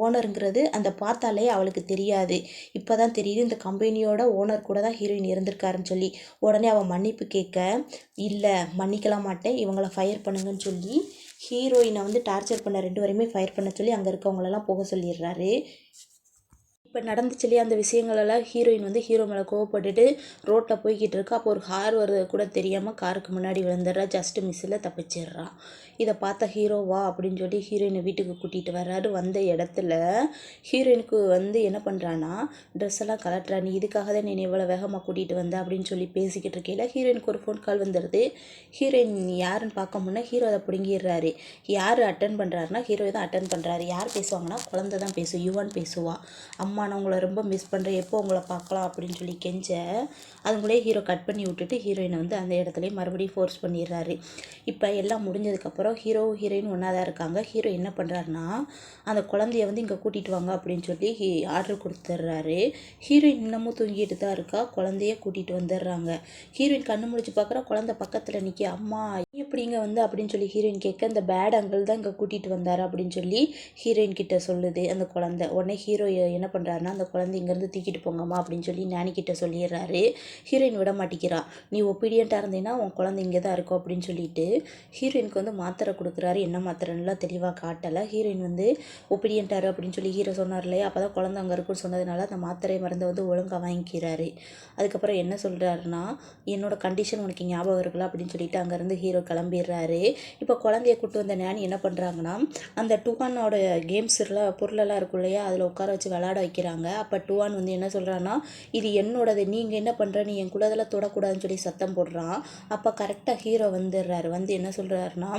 ஓனருங்கிறது அந்த பார்த்தாலே அவளுக்கு தெரியாது. இப்போ தான் தெரியுது இந்த கம்பெனியோட ஓனர் கூட தான் ஹீரோயின் இருந்திருக்காருன்னு சொல்லி. உடனே அவன் மன்னிப்பு கேட்க, இல்லை மன்னிக்கலாம் மாட்டேன், இவங்களை ஃபயர் பண்ணுங்கன்னு சொல்லி ஹீரோயினை வந்து டார்ச்சர் பண்ண 2 பேரையுமே ஃபயர் பண்ண சொல்லி அங்கே இருக்கவங்களெல்லாம் போக சொல்லிடுறாரு. இப்போ நடந்துச்சு இல்லையா அந்த விஷயங்களெல்லாம் ஹீரோயின் வந்து ஹீரோ மேலே கோவப்பட்டுட்டு ரோட்டில் போய்கிட்டு இருக்கா. அப்போ ஒரு கார் வருது கூட தெரியாமல் காருக்கு முன்னாடி விழுந்துடுறா. ஜஸ்ட் மிஸ்ஸில் தப்பிச்சிடுறான். இதை பார்த்த ஹீரோ வா அப்படின்னு சொல்லி ஹீரோயினை வீட்டுக்கு கூட்டிகிட்டு வர்றாரு. வந்த இடத்துல ஹீரோயினுக்கு வந்து என்ன பண்ணுறான்னா, ட்ரெஸ் எல்லாம் கலட்டுறா, நீ இதுக்காக தான் நீ இவ்வளோ வேகமாக கூட்டிகிட்டு வந்த அப்படின்னு சொல்லி பேசிக்கிட்டு இருக்கையில் ஹீரோயினுக்கு ஒரு ஃபோன் கால் வந்துடுது. ஹீரோயின் யாருன்னு பார்க்க முன்னே ஹீரோ அதை பிடுங்கிடுறாரு. யார் அட்டன் பண்ணுறாருனா, ஹீரோ தான் அட்டன் பண்ணுறாரு. யார் பேசுவாங்கன்னா, குழந்தை தான் பேசும், யுவன் பேசுவா. அம்மா நான் உங்களை ரொம்ப மிஸ் பண்ணுறேன், எப்போ உங்களை பார்க்கலாம் அப்படின்னு சொல்லி கெஞ்ச அதுங்களே ஹீரோ கட் பண்ணி விட்டுட்டு ஹீரோயினை வந்து அந்த இடத்துலையே மறுபடியும் ஃபோர்ஸ் பண்ணிடுறாரு. இப்போ எல்லாம் முடிஞ்சதுக்கப்புறம் ஹீரோ ஹீரோயின் ஒன்றா தான் இருக்காங்க. ஹீரோ என்ன பண்ணுறாருனா, அந்த குழந்தைய வந்து இங்கே கூட்டிகிட்டு வாங்க அப்படின்னு சொல்லி ஆர்டர் கொடுத்துட்றாரு. ஹீரோயின் இன்னமும் தூங்கிட்டு தான் இருக்கா. குழந்தைய கூட்டிகிட்டு வந்துடுறாங்க. ஹீரோயின் கண்ணு முடிச்சு பார்க்குறா, குழந்தை பக்கத்தில் நிற்க. அம்மா எப்படிங்க வந்து அப்படின்னு சொல்லி ஹீரோயின் கேட்க, இந்த பேட் அங்கிள் தான் இங்கே கூட்டிகிட்டு வந்தார் அப்படின்னு சொல்லி ஹீரோயின் கிட்ட சொல்லுது அந்த குழந்தை. உடனே ஹீரோ என்ன பண்ணுறாருனா, அந்த குழந்தை இங்கேருந்து தூக்கிட்டு போங்கம்மா அப்படின்னு சொல்லி நானிக்கிட்ட சொல்லிடுறாரு. ஹீரோயின் விட மாட்டேங்கிறா. நீ ஒப்பீடியண்ட்டாக இருந்தீங்கன்னா உன் குழந்தை இங்கே தான் இருக்கும் அப்படின்னு சொல்லிட்டு ஹீரோயினுக்கு வந்து மாத்திரை கொடுக்குறாரு. என்ன மாத்திரைன்னுலாம் தெளிவாக காட்டலை. ஹீரோயின் வந்து ஒப்பீடியண்ட்டாரு அப்படின்னு சொல்லி ஹீரோ சொன்னார் இல்லையா, அப்போ தான் குழந்தை அங்கே இருக்குன்னு சொன்னதுனால அந்த மாத்திரை மருந்தை வந்து ஒழுங்காக வாங்கிக்கிறாரு. அதுக்கப்புறம் என்ன சொல்கிறாருன்னா, என்னோட கண்டிஷன் உனக்கு ஞாபகம் இருக்குல்ல அப்படின்னு சொல்லிட்டு அங்கேருந்து ஹீரோ கிளம்பிடுறாரு. இப்போ குழந்தைய கூட்டு வந்த நேனி என்ன பண்ணுறாங்கன்னா, அந்த டுவானோட பொருளெல்லாம் இருக்கும் இல்லையா, அதில் உட்கார வச்சு விளாட வைக்கிறாங்க. அப்போ டுவான் வந்து என்ன சொல்கிறான்னா, இது என்னோடது, நீங்கள் என்ன பண்ணுற, நீ என் கூட அதெல்லாம் தொடக்கூடாதுன்னு சொல்லி சத்தம் போடுறான். அப்போ கரெக்டாக ஹீரோ வந்துடுறாரு. வந்து என்ன சொல்கிறாருன்னா,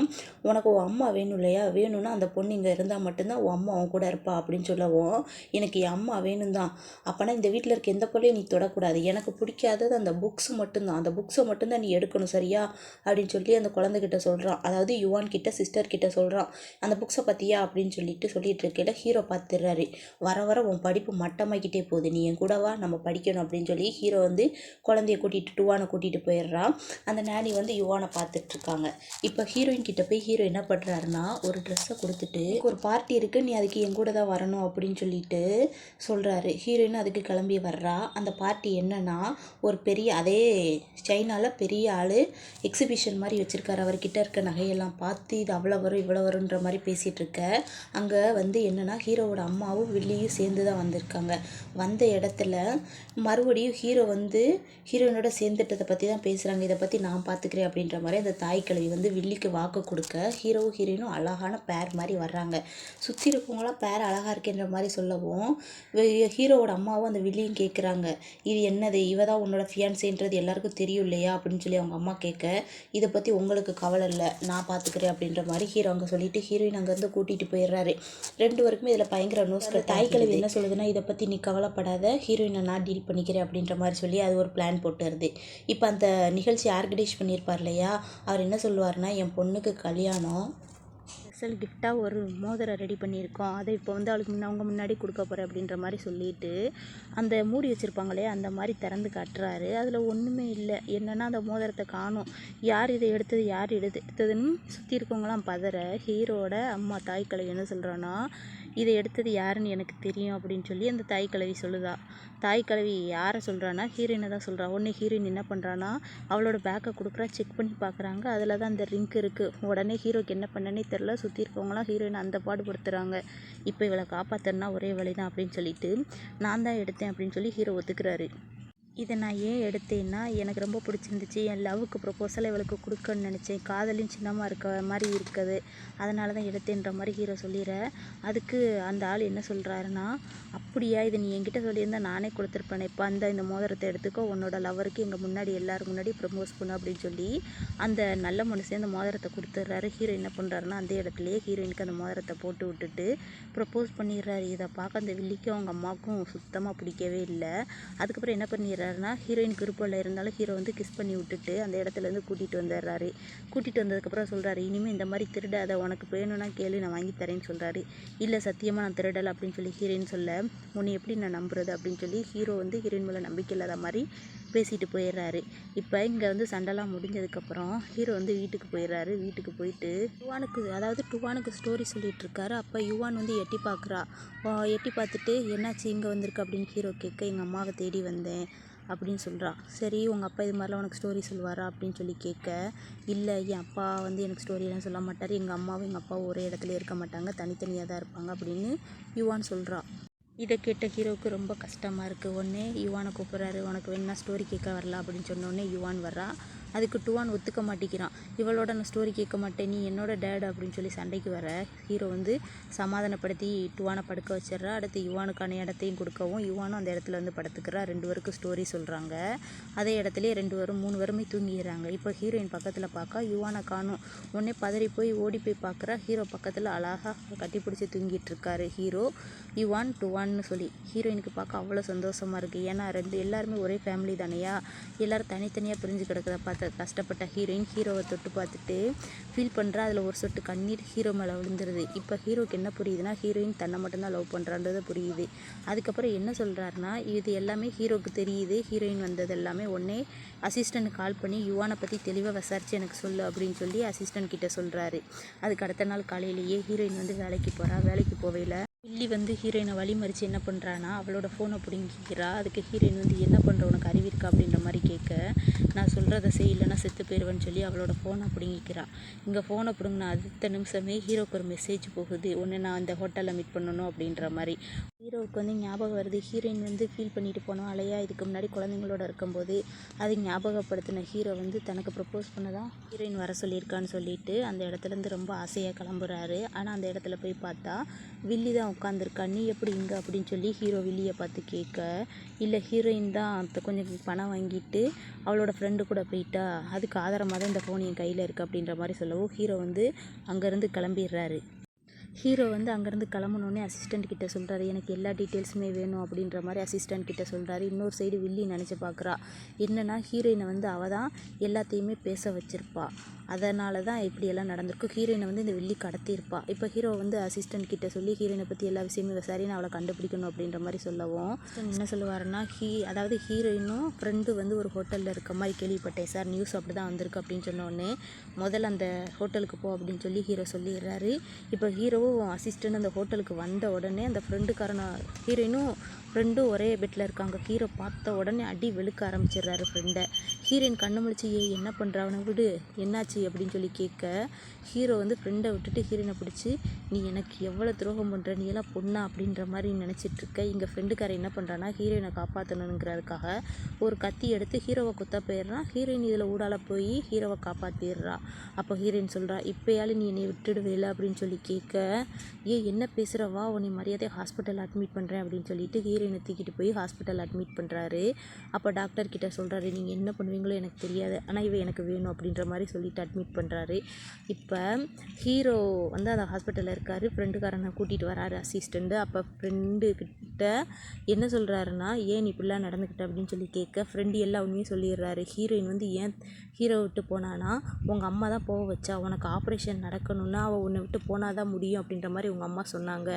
உனக்கு உன் அம்மா வேணும் இல்லையா, வேணும்னா அந்த பொண்ணு இங்கே இருந்தால் மட்டும்தான் உன் அம்மா உன் கூட இருப்பா அப்படின்னு சொல்லவும், எனக்கு என் அம்மா வேணும் தான், அப்போனா இந்த வீட்டில் இருக்க எந்த பொருளையும் நீ தொடக்கூடாது, எனக்கு பிடிக்காதது அந்த புக்ஸ் மட்டும்தான், அந்த புக்ஸை மட்டும்தான் நீ எடுக்கணும் சரியா அப்படின்னு சொல்லி அந்த குழந்தைகிட்ட சொல்கிறான். அதாவது யுவான் கிட்ட சிஸ்டர் கிட்ட சொல்கிறான். அந்த புக்ஸை பற்றியா அப்படின்னு சொல்லிட்டு இருக்கையில ஹீரோ பார்த்துடுறாரு. வர வர உன் படிப்பு மட்டமாக்கிட்டே போகுது, நீ என் கூடவா, நம்ம படிக்கணும் அப்படின்னு சொல்லி ஹீரோ வந்து குழந்தைய டுவானை கூட்டிகிட்டு போயிடுறான். அந்த நேனி வந்து யுவானை பார்த்துட்ருக்காங்க. இப்போ ஹீரோயின் கிட்ட போய் ஹீரோ என்ன பண்ணுறாருன்னா, ஒரு ட்ரெஸ்ஸை கொடுத்துட்டு, ஒரு பார்ட்டி இருக்குது, நீ அதுக்கு என் கூட தான் வரணும் அப்படின்னு சொல்லிட்டு சொல்கிறாரு. ஹீரோயின் அதுக்கு கிளம்பி வர்றா. அந்த பார்ட்டி என்னன்னா, ஒரு பெரிய அதே சைனாவில் பெரிய ஆள் எக்ஸிபிஷன் மாதிரி வச்சுருக்காரு. அவர்கிட்ட இருக்க நகையெல்லாம் பார்த்து இது அவ்வளோ வரும் இவ்வளோ வருன்ற மாதிரி பேசிகிட்டு இருக்க, அங்கே வந்து என்னென்னா ஹீரோவோட அம்மாவும் வில்லியும் சேர்ந்து தான் வந்திருக்காங்க. வந்த இடத்துல மறுபடியும் ஹீரோ வந்து ஹீரோயினோட சேர்ந்துட்டதை பற்றி தான் பேசுகிறாங்க. இதை பற்றி நான் பார்த்துக்கிறேன் அப்படின்ற மாதிரி அந்த தாய் கிழவி வந்து வில்லிக்கு வாக்கு கொடுக்க, ஹீரோவும் ஹீரோயினும் அழகான பேர் மாதிரி வர்றாங்க. சுற்றி இருக்கவங்களாம் பேர் அழகாக இருக்குன்ற மாதிரி சொல்லவும், ஹீரோவோட அம்மாவும் அந்த வில்லியும் கேட்குறாங்க, இது என்னது, இவ தான் உன்னோட ஃபியான்ஸேன்றது எல்லாருக்கும் தெரியும் இல்லையா அப்படின்னு சொல்லி அவங்க அம்மா கேட்க, இதை பற்றி உங்களுக்கு கவலை இல்லை, நான் பார்த்துக்கிறேன் அப்படின்ற மாதிரி ஹீரோ அங்கே சொல்லிட்டு ஹீரோயின் அங்கேருந்து கூட்டிகிட்டு போயிடுறாரு. ரெண்டு பேருக்குமே இதில் பயங்கர நோஸ்கள். தாய் கிழவி என்ன சொல்லுதுன்னா, இதை பற்றி நீ கவலைப்படாத, ஹீரோயினை நான் டீல் பண்ணிக்கிறேன் அப்படின்ற மாதிரி சொல்லி அது ஒரு பிளான் போட்டுருது. இப்போ அந்த நிகழ்ச்சி ஆர்கனைஸ் பண்ணியிருப்பார் இல்லையா, அவர் என்ன சொல்லுவார்னா, என் பொண்ணுக்கு கல்யாணம், ஸ்பெஷல் கிஃப்டாக ஒரு மோதிரம் ரெடி பண்ணியிருக்கோம், அதை இப்போ வந்து அவளுக்கு அவங்க முன்னாடி கொடுக்க போகிறேன் அப்படின்ற மாதிரி சொல்லிட்டு அந்த மூடி வச்சுருப்பாங்களே அந்த மாதிரி திறந்து காட்டுறாரு. அதில் ஒன்றுமே இல்லை. என்னென்னா அந்த மோதிரத்தை காணும். யார் இதை எடுத்தது, யார் எடுத்ததுன்னு சுற்றி இருக்கவங்களாம் பதற, ஹீரோட அம்மா தாய் கிழவி என்ன சொல்கிறான்னா, இதை எடுத்தது யாருன்னு எனக்கு தெரியும் அப்படின்னு சொல்லி அந்த தாய் கிழவி சொல்லுதா. தாய் கிழவி யாரை சொல்கிறான்னா, ஹீரோயினை தான் சொல்கிறா. உடனே ஹீரோயின் என்ன பண்ணுறான்னா, அவளோட பேக்கை கொடுக்குறா. செக் பண்ணி பார்க்குறாங்க, அதில் தான் அந்த ரிங்க் இருக்குது. உடனே ஹீரோக்கு என்ன பண்ணனே தெரில, சுற்றி இருக்கவங்களாம் ஹீரோயினை அந்த பாடுபடுத்துகிறாங்க. இப்போ இவளை காப்பாற்றணுன்னா ஒரே வழி தான் அப்படின்னு சொல்லிட்டு, நான் தான் எடுத்தேன் அப்படின்னு சொல்லி ஹீரோ ஒத்துக்கிறாரு. இதை நான் ஏன் எடுத்தேன்னா, எனக்கு ரொம்ப பிடிச்சிருந்துச்சு, என் லவ்வுக்கு ப்ரொப்போசலை இவளுக்கு கொடுக்கணும்னு நினச்சேன், காதலையும் சின்னமாக இருக்க மாதிரி இருக்குது, அதனால தான் எடுத்தேன்ற மாதிரி ஹீரோ சொல்லிடுற. அதுக்கு அந்த ஆள் என்ன சொல்கிறாருன்னா, அப்படியா, இதை நீ என்கிட்ட சொல்லியிருந்தா நானே கொடுத்துருப்பேன், இப்போ இந்த மோதிரத்தை எடுத்துக்கோ, உன்னோட லவருக்கு எங்கள் முன்னாடி எல்லோரும் முன்னாடி ப்ரமோஸ் பண்ணு அப்படின்னு சொல்லி அந்த நல்ல மனுஷன் அந்த மோதிரத்தை கொடுத்துட்றாரு. ஹீரோ என்ன பண்ணுறாருன்னா, அந்த இடத்துலையே ஹீரோயினுக்கு அந்த மோதிரத்தை போட்டு விட்டுட்டு ப்ரப்போஸ் பண்ணிடுறாரு. இதை பார்க்க அந்த வில்லிக்கும் அவங்க அம்மாவுக்கும் சுத்தமாக பிடிக்கவே இல்லை. அதுக்கப்புறம் என்ன பண்ணிடுறாரு, ஹீரோயினுக்கு விருப்பம் இல்லை, இருந்தாலும் ஹீரோ வந்து கிஸ் பண்ணி விட்டுட்டு அந்த இடத்துலேருந்து கூட்டிகிட்டு வந்துடுறாரு. கூட்டிகிட்டு வந்ததுக்கப்புறம் சொல்கிறாரு, இனிமேல் இந்த மாதிரி திருடாத, உனக்கு வேணும்னா கேளு, நான் வாங்கி தரேன்னு சொல்கிறாரு. இல்லை சத்தியமாக நான் திருடலை அப்படின்னு சொல்லி ஹீரோயின் சொல்ல, உன்னை எப்படி நான் நம்புறது அப்படின்னு சொல்லி ஹீரோ வந்து ஹீரோயின் மேலே நம்பிக்கை இல்லாத மாதிரி பேசிட்டு போயிடுறாரு. இப்போ இங்கே வந்து சண்டைலாம் முடிஞ்சதுக்கப்புறம் ஹீரோ வந்து வீட்டுக்கு போயிடுறாரு. வீட்டுக்கு போயிட்டு டுவானுக்கு ஸ்டோரி சொல்லிட்டு இருக்காரு. அப்போ யுவான் வந்து எட்டி பார்க்குறா. எட்டி பார்த்துட்டு, என்னாச்சு இங்கே வந்திருக்கு அப்படின்னு ஹீரோ கேட்க, எங்கள் அம்மாவை தேடி வந்தேன் அப்படின்னு சொல்கிறான். சரி, உங்கள் அப்பா இது மாதிரிலாம் உனக்கு ஸ்டோரி சொல்லுவாரா அப்படின்னு சொல்லி கேட்க, இல்லை என் அப்பா வந்து எனக்கு ஸ்டோரியெல்லாம் சொல்ல மாட்டார், எங்கள் அம்மாவும் எங்கள் அப்பாவும் ஒரே இடத்துல இருக்க மாட்டாங்க, தனித்தனியாக தான் இருப்பாங்க அப்படின்னு யுவான் சொல்கிறான். இதை கேட்ட ஹீரோவுக்கு ரொம்ப கஷ்டமாக இருக்குது. உடனே யுவானை கூப்பிட்றாரு. உனக்கு வேணும்னா ஸ்டோரி கேட்க வரலாம் அப்படின்னு சொன்னோடனே யுவான் வர்றா. அதுக்கு டுவான் ஒத்துக்க மாட்டேங்கிறான். இவளோட நான் ஸ்டோரி கேட்க மாட்டேன், நீ என்னோட டேட் அப்படின்னு சொல்லி சண்டைக்கு வர ஹீரோ வந்து சமாதானப்படுத்தி டுவானை படுக்க வச்சிட்றா. அடுத்து யுவானுக்கான இடத்தையும் கொடுக்கவும் யுவானும் அந்த இடத்துல வந்து படுத்துக்கிறா. 2 பேருக்கு ஸ்டோரி சொல்கிறாங்க. அதே இடத்துலேயே 3 பேருமே தூங்கிடுறாங்க. இப்போ ஹீரோயின் பக்கத்தில் பார்க்க யுவானை காணும். உடனே பதறி போய் ஓடி போய் பார்க்குறா. ஹீரோ பக்கத்தில் அழகாக கட்டி பிடிச்சி தூங்கிட்டு இருக்காரு ஹீரோ. யுவான் டுவான்னு சொல்லி ஹீரோயினுக்கு பார்க்க அவ்வளோ சந்தோஷமாக இருக்குது. ஏன்னா எல்லாருமே ஒரே ஃபேமிலி தானையா, எல்லோரும் தனித்தனியாக பிரிஞ்சு கிடக்கிறத பார்த்து கஷ்டப்பட்ட ஹீரோயின் ஹீரோவை தொட்டு பார்த்துட்டு ஃபீல் பண்ணுறா. அதில் ஒரு சொட்டு கண்ணீர் ஹீரோ மேலே விழுந்துருது. இப்போ ஹீரோக்கு என்ன புரியுதுன்னா, ஹீரோயின் தன்னை மட்டும்தான் லவ் பண்ணுறான்றது புரியுது. அதுக்கப்புறம் என்ன சொல்கிறாருன்னா, இது எல்லாமே ஹீரோக்கு தெரியுது. ஹீரோயின் வந்தது எல்லாமே உடனே அசிஸ்டன்ட் கால் பண்ணி யுவானை பற்றி தெளிவாக விசாரித்து எனக்கு சொல்லு அப்படின்னு சொல்லி அசிஸ்டன்ட் கிட்ட சொல்கிறாரு. அதுக்கு அடுத்த நாள் காலையிலேயே ஹீரோயின் வந்து வேலைக்கு போகிறா. வேலைக்கு போவையில் வில்லி வந்து ஹீரோயினை வழிமறித்து என்ன பண்ணுறான்னா, அவளோட ஃபோனை பிடுங்கிக்கிறா. அதுக்கு ஹீரோயின் வந்து என்ன பண்ணுற, உனக்கு அறிவிருக்கா அப்படின்ற மாதிரி கேட்க, நான் சொல்கிறத செய்யலைன்னா செத்து போயிடுவேன்னு சொல்லி அவளோட ஃபோனை பிடுங்கிக்கிறா. இங்கே ஃபோனை பிடுங்கின அடுத்த நிமிஷமே ஹீரோக்கு ஒரு மெசேஜ் போகுது, ஒன்று நான் அந்த ஹோட்டலில் மீட் பண்ணணும் அப்படின்ற மாதிரி. ஹீரோவுக்கு வந்து ஞாபகம் வருது. ஹீரோயின் வந்து ஃபீல் பண்ணிட்டு போனோம் இல்லையா, இதுக்கு முன்னாடி குழந்தைங்களோட இருக்கும்போது. அது ஞாபகப்படுத்தின ஹீரோ வந்து தனக்கு ப்ரப்போஸ் பண்ணதான் ஹீரோயின் வர சொல்லியிருக்கான்னு சொல்லிட்டு அந்த இடத்துலேருந்து ரொம்ப ஆசையாக கிளம்புறாரு. ஆனால் அந்த இடத்துல போய் பார்த்தா வில்லி தான் உட்காந்துருக்கா. நீ எப்படி இங்கே அப்படின்னு சொல்லி ஹீரோ வில்லியை பார்த்து கேட்க, இல்லை ஹீரோயின் தான் கொஞ்சம் பணம் வாங்கிட்டு அவளோட ஃப்ரெண்டு கூட போயிட்டா, அதுக்கு ஆதாரமாக தான் இந்த ஃபோன் என் கையில் இருக்குது அப்படின்ற மாதிரி சொல்லவும் ஹீரோ வந்து அங்கேருந்து கிளம்பிடுறாரு. ஹீரோ வந்து அங்கேருந்து கிளம்புனோடனே அசிஸ்டண்ட் கிட்ட சொல்கிறாரு, எனக்கு எல்லா டீட்டெயில்ஸுமே வேணும் அப்படின்ற மாதிரி அசிஸ்டண்ட் கிட்ட சொல்கிறாரு. இன்னொரு சைடு வில்லி நினச்சி பார்க்குறா, என்னென்னா ஹீரோயினை வந்து அவள் தான் எல்லாத்தையுமே பேச வச்சுருப்பா, அதனால தான் இப்படியெல்லாம் நடந்திருக்கும். ஹீரோயினை வந்து இந்த வில்லி கடத்தியிருப்பா. இப்போ ஹீரோ வந்து அசிஸ்டண்ட் கிட்ட சொல்லி ஹீரோயினை பற்றி எல்லா விஷயமே விசாரின்னு அவளை கண்டுபிடிக்கணும் அப்படின்ற மாதிரி சொல்லவும் என்ன சொல்லுவாருன்னா, அதாவது ஹீரோயினும் ஃப்ரெண்டு வந்து ஒரு ஹோட்டலில் இருக்க மாதிரி கேள்விப்பட்டேன் சார், நியூஸ் அப்படி தான் வந்திருக்கு அப்படின்னு சொன்னோடனே முதல்ல அந்த ஹோட்டலுக்கு போ அப்படின்னு சொல்லி ஹீரோ சொல்லிடுறாரு. இப்போ ஹீரோவும் அசிஸ்டண்ட் அந்த ஹோட்டலுக்கு வந்த உடனே அந்த ஹீரோயினும் ஃப்ரெண்டும் ஒரே பெட்டில் இருக்காங்க. ஹீரோ பார்த்த உடனே அடி வெளுக்க ஆரம்பிச்சிடுறாரு ஃப்ரெண்டை. ஹீரோயின் கண்ணு முழிச்சு, என்ன பண்ணுற, அவனை விடு, என்னாச்சு அப்படின்னு சொல்லி கேட்க, ஹீரோ வந்து ஃப்ரெண்டை விட்டுட்டு ஹீரோயினை பிடிச்சி, நீ எனக்கு எவ்வளோ துரோகம் பண்ணுற, நீ எல்லாம் பொண்ணா அப்படின்ற மாதிரி நினச்சிட்ருக்க. இங்கே ஃப்ரெண்டுக்காரர் என்ன பண்ணுறான்னா, ஹீரோயினை காப்பாற்றணுங்கிறதுக்காக ஒரு கத்தி எடுத்து ஹீரோவை குத்த போயிடுறான். ஹீரோயின் இதில் ஊடால போய் ஹீரோவை காப்பாற்றிடுறா. அப்போ ஹீரோயின் சொல்கிறா, இப்போயாலும் நீ என்னை விட்டுடுவேல அப்படின்னு சொல்லி கேட்க, என்ன பேசுகிறவா, உன்னை மரியாதையாக ஹாஸ்பிட்டல் அட்மிட் பண்ணுறேன் அப்படின்னு சொல்லிட்டு ஹீரோயினை தூக்கிட்டு போய் ஹாஸ்பிட்டல் அட்மிட் பண்ணுறாரு. அப்போ டாக்டர் கிட்ட சொல்கிறாரு, நீங்கள் என்ன பண்ணுவீங்களோ எனக்கு தெரியாது, ஆனால் இவ எனக்கு வேணும் அப்படின்ற மாதிரி சொல்லிட்டு அட்மிட் பண்ணுறாரு. இப்போ ஹீரோ வந்து அந்த ஹாஸ்பிட்டலில் இருக்கார். ஃப்ரெண்டுக்காரனை கூட்டிகிட்டு வராரு அசிஸ்டண்ட்டு. அப்போ ஃப்ரெண்டு கிட்ட என்ன சொல்கிறாருன்னா, ஏன் நீ இப்படிலாம் நடந்துக்கிட்ட அப்படின்னு சொல்லி கேட்க, ஃப்ரெண்டு எல்லா உண்மையும் சொல்லிடுறாரு. ஹீரோயின் வந்து ஏன் ஹீரோ விட்டு போனான்னா, உங்கள் அம்மா தான் போக வச்சா, உனக்கு ஆப்ரேஷன் நடக்கணும்னா அவள் உன்னை விட்டு போனால் தான் முடியும் அப்படின்ற மாதிரி உங்கள் அம்மா சொன்னாங்க.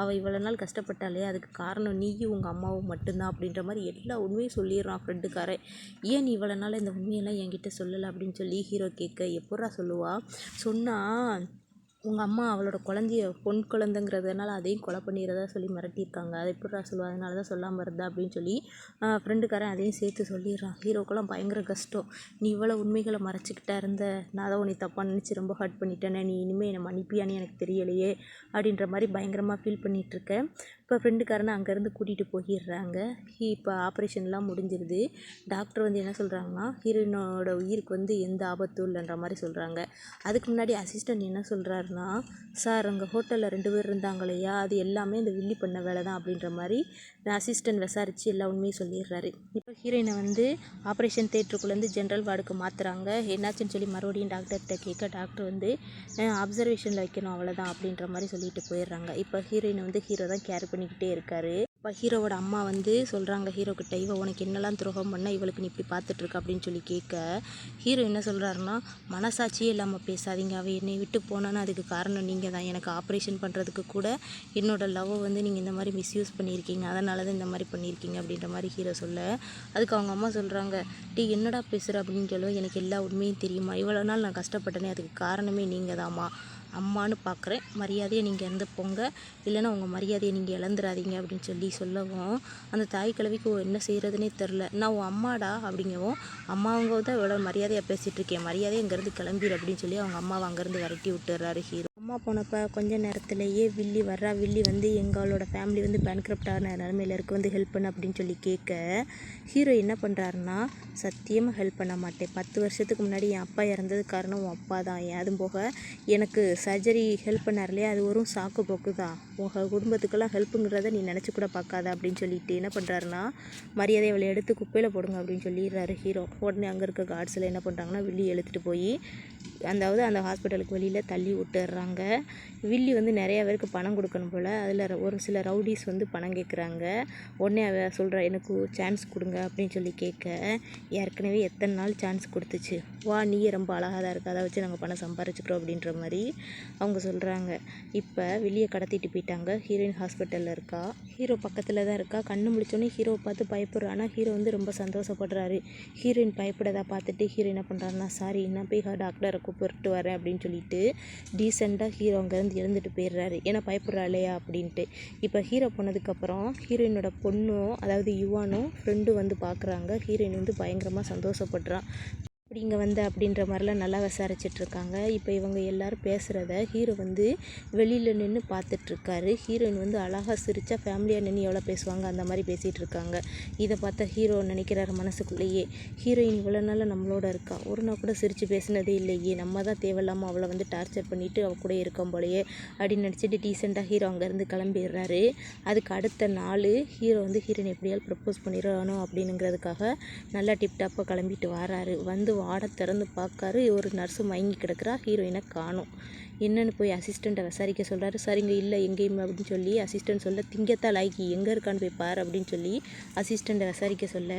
அவள் இவ்வளோ நாள் கஷ்டப்பட்டாலே அதுக்கு காரணம் நீயும் உங்கள் அம்மாவும் மட்டும்தான் அப்படின்ற மாதிரி எல்லா உண்மையும் சொல்லிடுறான் ஃப்ரெண்டுக்காரன். ஏன் நீ இவ்வளோ நாள் இந்த உண்மையெல்லாம் என்கிட்ட சொல்லலை அப்படின்னு சொல்லி ஹீரோ கேட்க, எப்பட்றா சொல்லுவா, சொன்னால் உங்கள் அம்மா அவளோட பொன் குழந்தைங்கிறதுனால அதையும் கொலை பண்ணிடுறதா சொல்லி மிரட்டியிருக்காங்க, அதை எப்பட்றா சொல்லுவா, அதனால தான் சொல்லாமல் இருந்தா அப்படின்னு சொல்லி ஃப்ரெண்டுக்காரன் அதையும் சேர்த்து சொல்லிடுறான். ஹீரோக்கெல்லாம் பயங்கர கஷ்டம். நீ இவ்வளோ உண்மைகளை மறைச்சிக்கிட்டா இருந்த, நான் தான் உன்னை தப்பாக நினச்சி ரொம்ப ஹர்ட் பண்ணிட்டேனே, நீ இனிமேல் என்னை மன்னிப்பியான்னு எனக்கு தெரியலையே அப்படின்ற மாதிரி பயங்கரமாக ஃபீல் பண்ணிகிட்ருக்கேன். இப்போ ஃப்ரெண்டுக்காரனை அங்கேருந்து கூட்டிகிட்டு போயிடுறாங்க. இப்போ ஆப்ரேஷன்லாம் முடிஞ்சிருது. டாக்டர் வந்து என்ன சொல்கிறாங்கன்னா, ஹீரோயினோட உயிருக்கு வந்து எந்த ஆபத்தும் இல்லைன்ற மாதிரி சொல்கிறாங்க. அதுக்கு முன்னாடி அசிஸ்டண்ட் என்ன சொல்கிறாருன்னா, சார் அங்கே ஹோட்டலில் 2 பேர் இருந்தாங்க இல்லையா, அது எல்லாமே இந்த வில்லி பண்ண வேலை தான் அப்படின்ற மாதிரி அசிஸ்டண்ட் விசாரித்து எல்லா உண்மையும் சொல்லிடுறாரு. இப்போ ஹீரோயினை வந்து ஆப்ரேஷன் தேட்டருக்குள்ளேருந்து ஜென்ரல் வார்டுக்கு மாற்றுறாங்க. என்னாச்சுன்னு சொல்லி மறுபடியும் டாக்டர்கிட்ட கேட்க, டாக்டர் வந்து அப்சர்வேஷனில் வைக்கணும் அவ்வளோதான் அப்படின்ற மாதிரி சொல்லிட்டு போயிடுறாங்க. இப்போ ஹீரோயினை வந்து ஹீரோ தான் கேர் பண்ணிக்கிட்டே இருக்காரு. இப்போ ஹீரோவோட அம்மா வந்து சொல்கிறாங்க ஹீரோக்கிட்ட, இவ உனக்கு என்னெல்லாம் துரோகம் பண்ண, இவளுக்கு நீ இப்படி பார்த்துட்ருக்க அப்படின்னு சொல்லி கேட்க, ஹீரோ என்ன சொல்கிறாருன்னா, மனசாட்சியே இல்லாமல் பேசாதீங்க, அவள் என்னை விட்டு போனான்னு அதுக்கு காரணம் நீங்கள் தான், எனக்கு ஆப்ரேஷன் பண்ணுறதுக்கு கூட என்னோடய லவ்வை வந்து நீங்கள் இந்த மாதிரி மிஸ்யூஸ் பண்ணியிருக்கீங்க, அதனால தான் இந்த மாதிரி பண்ணியிருக்கீங்க அப்படின்ற மாதிரி ஹீரோ சொல்ல, அதுக்கு அவங்க அம்மா சொல்கிறாங்க, டீ என்னடா பேசுகிற அப்படின்னு சொல்லுவோம், எனக்கு எல்லா உண்மையும் தெரியுமா, இவ்வளோ நாள் நான் கஷ்டப்பட்டனே அதுக்கு காரணமே நீங்கள் தாம்மா, அம்மானு பார்க்குறேன், மரியாதையை நீங்கள் இருந்து போங்க, இல்லைன்னா உங்கள் மரியாதையை நீங்கள் இழந்துடாதீங்க அப்படின்னு சொல்லவும், அந்த தாய் கிழவிக்கு என்ன செய்கிறதுனே தெரில. நான் உன் அம்மாடா அப்படிங்கவும், அம்மாவங்க தான் இவ்வளோ மரியாதையாக பேசிகிட்ருக்கேன், மரியாதையை இங்கேருந்து கிளம்பிடு அப்படின்னு சொல்லி அவங்க அம்மாவை அங்கேருந்து விரட்டி விட்டுறாரு ஹீரோ. அம்மா போனப்போ கொஞ்ச நேரத்துலேயே வில்லி வர்றா. வில்லி வந்து எங்களோட ஃபேமிலி வந்து பேன்க்ரப்டான நிலமையில இருக்க, வந்து ஹெல்ப் பண்ண அப்படின்னு சொல்லி கேட்க, ஹீரோ என்ன பண்ணுறாருன்னா, சத்தியமாக ஹெல்ப் பண்ண மாட்டேன், 10 வருஷத்துக்கு முன்னாடி என் அப்பா இறந்தது காரணம் உன் அப்பா தான், அதுவும் போக எனக்கு சர்ஜரி ஹெல்ப் பண்ணார் இல்லையா, அது ஒரு சாக்கு போக்கு தான், உங்கள் குடும்பத்துக்கெல்லாம் ஹெல்ப்புங்கிறத நீ நினச்சி கூட பார்க்காத அப்படின்னு சொல்லிட்டு என்ன பண்ணுறாருன்னா, மரியாதை அவளை எடுத்து குப்பையில் போடுங்க அப்படின்னு சொல்லிடுறாரு ஹீரோ. உடனே அங்கே இருக்க கார்ட்ஸில் என்ன பண்ணுறாங்கன்னா, வில்லி எழுத்துட்டு போய் அந்த ஹாஸ்பிட்டலுக்கு வெளியில் தள்ளி விட்டுடுறாங்க. வில்லி வந்து நிறையா பேருக்கு பணம் கொடுக்கணும் போல், அதில் ஒரு சில ரவுடிஸ் வந்து பணம் கேட்குறாங்க. உடனே அவ சொல்கிறா, எனக்கு சான்ஸ் கொடுங்க அப்படின்னு சொல்லி கேட்க, ஏற்கனவே எத்தனை நாள் சான்ஸ் கொடுத்துச்சு, வா நீயே ரொம்ப அழகாக தான் இருக்குது, அதை வச்சு நாங்கள் பணம் சம்பாரிச்சுக்கிறோம் அப்படின்ற மாதிரி அவங்க சொல்கிறாங்க. இப்போ வில்லியை கடத்திட்டு போயிட்டாங்க. ஹீரோயின் ஹாஸ்பிட்டலில் இருக்கா, ஹீரோ பக்கத்தில் தான் இருக்கா. கண்ணு முழிச்சோன்னே ஹீரோவை பார்த்து பயப்படுறா. ஆனால் ஹீரோ வந்து ரொம்ப சந்தோஷப்படுறாரு. ஹீரோயின் பயப்படதை பார்த்துட்டு ஹீரோ என்ன பண்ணுறாருன்னா, சாரி நான் போய் டாக்டரை கூப்பிட்டு வரேன் அப்படின்னு சொல்லிட்டு டீசெண்டாக ஹீரோ அங்கேருந்து எழுந்துட்டு போயிடுறாரு. ஏன்னா பயப்படுறா இல்லையா அப்படின்ட்டு. இப்போ ஹீரோ போனதுக்கப்புறம் ஹீரோயினோட பொண்ணும், அதாவது யுவானும் ஃப்ரெண்டும் வந்து பார்க்குறாங்க. ஹீரோயின் வந்து பயங்கரமாக சந்தோஷப்படுறான். எப்படி இங்கே வந்த அப்படின்ற மாதிரிலாம் நல்லா விசாரிச்சிட்ருக்காங்க. இப்போ இவங்க எல்லோரும் பேசுகிறத ஹீரோ வந்து வெளியில் நின்று பார்த்துட்ருக்காரு. ஹீரோயின் வந்து அழகாக சிரித்தா ஃபேமிலியாக நின்று எவ்வளோ பேசுவாங்க அந்த மாதிரி பேசிகிட்டு இருக்காங்க. இதை பார்த்தா ஹீரோ நினைக்கிறாரு மனசுக்குள்ளேயே, ஹீரோயின் இவ்வளோ நாள் நம்மளோட இருக்கா, ஒரு நாள் கூட சிரித்து பேசினதே இல்லையே, நம்ம தான் தேவையில்லாமல் அவளை வந்து டார்ச்சர் பண்ணிவிட்டு அவள் கூட இருக்கோம் போலையே அப்படின்னு நினச்சிட்டு டீசெண்டாக ஹீரோ அங்கேருந்து கிளம்பிடுறாரு. அதுக்கு அடுத்த நாள் ஹீரோ வந்து ஹீரோயின் எப்படியாவது ப்ரப்போஸ் பண்ணிடணும் அப்படிங்கிறதுக்காக நல்லா டிப்டாப்பாக கிளம்பிட்டு வராரு. வந்து வாடை திறந்து பார்க்காரு, ஒரு நர்ஸு மயங்கி கிடக்குறா. ஹீரோயினை காணும். என்னென்னு போய் அசிஸ்டண்ட்டை விசாரிக்க சொல்கிறாரு. சரிங்க இல்லை எங்கேயுமே அப்படின்னு சொல்லி அசிஸ்டண்ட் சொல்ல, திங்கத்தா லாய்க்கி எங்கே இருக்கான்னு போய் பாரு அப்படின்னு சொல்லி அசிஸ்டண்ட்டை விசாரிக்க சொல்ல,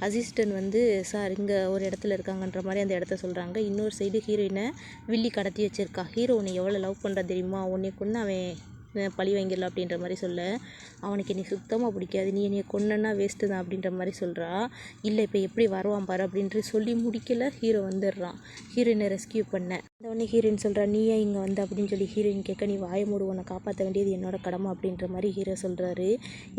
அசிஸ்டண்ட் வந்து சார் இங்கே ஒரு இடத்துல இருக்காங்கன்ற மாதிரி அந்த இடத்த சொல்கிறாங்க. இன்னொரு சைடு ஹீரோயினை வில்லி கடத்தி வச்சுருக்கா. ஹீரோ உன்னை எவ்வளோ லவ் பண்ணுறா தெரியுமா, உன்னை கொண்டு அவன் பழி வாங்கிடலாம் அப்படின்ற மாதிரி சொல்ல, அவனுக்கு என்னை சுத்தமாக பிடிக்காது, நீ என்னை கொன்னன்னா வேஸ்ட்டு தான் அப்படின்ற மாதிரி சொல்கிறா. இல்லை இப்போ எப்படி வருவான் பாரு அப்படின்ட்டு சொல்லி முடிக்கல, ஹீரோ வந்துடுறான் ஹீரோயினை ரெஸ்கியூ பண்ண. அந்த உடனே ஹீரோயின் சொல்கிறா, நீ ஏன் இங்கே வந்த அப்படின்னு சொல்லி ஹீரோயின் கேட்க, நீ வாய மூடு, உன்னை காப்பாற்ற வேண்டியது என்னோட கடமை அப்படின்ற மாதிரி ஹீரோ சொல்கிறாரு.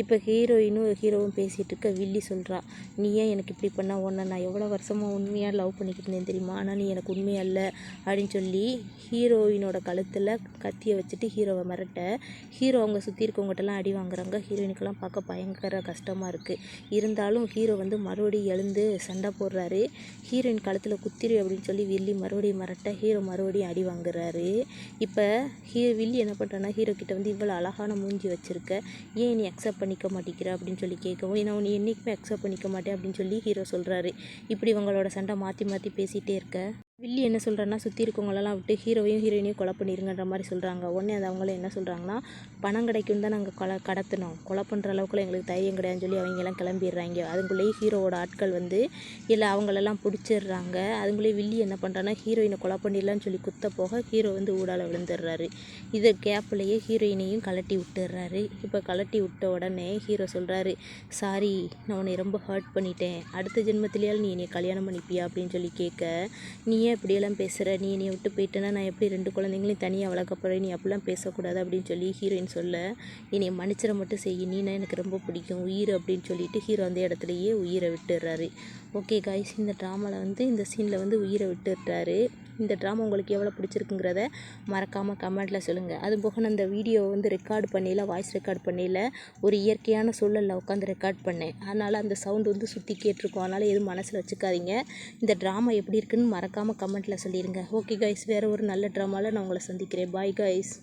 இப்போ ஹீரோவும் பேசிகிட்டு இருக்க வில்லி சொல்கிறா, நீ ஏன் எனக்கு இப்படி பண்ணால், உன்னை நான் எவ்வளோ வருஷமாக உண்மையாக லவ் பண்ணிக்கிட்டு இருந்தேன் தெரியுமா, ஆனால் நீ எனக்கு உண்மையாக இல்லை அப்படின்னு சொல்லி ஹீரோயினோட கழுத்தில் கத்தியை வச்சுட்டு ஹீரோவை மிரட்ட, ஹீரோ அவங்க சுற்றி இருக்கவங்ககிட்டலாம் அடி வாங்குறாங்க. ஹீரோயினுக்கெல்லாம் பார்க்க பயங்கர கஷ்டமாக இருக்குது. இருந்தாலும் ஹீரோ வந்து மறுபடியும் எழுந்து சண்டை போடுறாரு. ஹீரோயின் கழுத்தில் குத்திரு அப்படின்னு சொல்லி வில்லி மறுபடியும் மிரட்ட, ஹீரோ மறுபடியும் அடி வாங்குறாரு. இப்போ வில்லி என்ன பண்ணுறான்னா, ஹீரோ கிட்ட வந்து இவ்வளோ அழகான மூஞ்சி வச்சுருக்க, ஏன் நீ அக்செப்ட் பண்ணிக்க மாட்டேங்கிற அப்படின்னு சொல்லி கேட்கவும், நான் உன்னை என்றைக்குமே அக்செப்ட் பண்ணிக்க மாட்டேன் அப்படின்னு சொல்லி ஹீரோ சொல்கிறாரு. இப்படி இவங்களோட சண்டை மாற்றி மாற்றி பேசிகிட்டே இருக்க, வில்லி என்ன சொல்கிறான்னா, சுற்றி இருக்கவங்களெல்லாம் விட்டு ஹீரோயினையும் கொலை பண்ணிடுங்கன்ற மாதிரி சொல்கிறாங்க. உடனே அது அவங்கள என்ன சொல்கிறாங்கன்னா, பணம் கிடைக்கும் தான் நாங்கள் கடத்தினோம், கொலை பண்ணுற அளவுக்குலாம் எங்களுக்கு தைரியம் கிடையாதுன்னு சொல்லி அவங்கெல்லாம் கிளம்பிடுறாங்க. அதுக்குள்ளேயே ஹீரோவோட ஆட்கள் வந்து இல்லை அவங்களெல்லாம் பிடிச்சிடுறாங்க. அதுக்குள்ளேயே வில்லி என்ன பண்ணுறான்னா, ஹீரோயினை கொலை பண்ணிடலான்னு சொல்லி குத்த போக ஹீரோ வந்து ஊடால விழுந்துடுறாரு. இது கேப்லேயே ஹீரோயினையும் கலட்டி விட்டுடுறாரு. இப்போ கலட்டி விட்ட உடனே ஹீரோ சொல்கிறாரு, சாரி நான் உன்னை ரொம்ப ஹர்ட் பண்ணிட்டேன், அடுத்த ஜென்மத்திலேயால் நீ என்னை கல்யாணம் பண்ணிப்பியா அப்படின்னு சொல்லி கேட்க, நீ ஏன் இப்படியெல்லாம் பேசுகிற, நீ என்னை விட்டு போயிட்டேன்னா நான் எப்படி 2 குழந்தைங்களையும் தனியாக வளர்க்க போகிறேன், நீ அப்படிலாம் பேசக்கூடாது அப்படின்னு சொல்லி ஹீரோயின் சொல்ல, என்னை மன்னிச்சிட மட்டும் செய்ய, நீனா எனக்கு ரொம்ப பிடிக்கும் உயிர் அப்படின்னு சொல்லிட்டு ஹீரோ அந்த இடத்துலையே உயிரை விட்டுடுறாரு. ஓகே காய்ஸ், இந்த ட்ராமாவில் வந்து இந்த சீனில் வந்து உயிரை விட்டுடுறாரு. இந்த ட்ராமா உங்களுக்கு எவ்வளோ பிடிச்சிருக்குங்கிறத மறக்காமல் கமெண்ட்டில் சொல்லுங்கள். அது போக நான் இந்த வீடியோவை வந்து ரெக்கார்டு பண்ணல, வாய்ஸ் ரெக்கார்ட் பண்ணல, ஒரு இயற்கையான சூழலில் உட்காந்து ரெக்கார்ட் பண்ணேன். அதனால் அந்த சவுண்டு வந்து சுற்றி கேட்டிருக்கும். அதனால் எதுவும் மனசில் வச்சுக்காதீங்க. இந்த ட்ராமா எப்படி இருக்குன்னு மறக்காமல் கமெண்ட்டில் சொல்லிடுங்க. ஓகே கைஸ், வேறு ஒரு நல்ல ட்ராமாவில் நான் உங்களை சந்திக்கிறேன். Bye guys.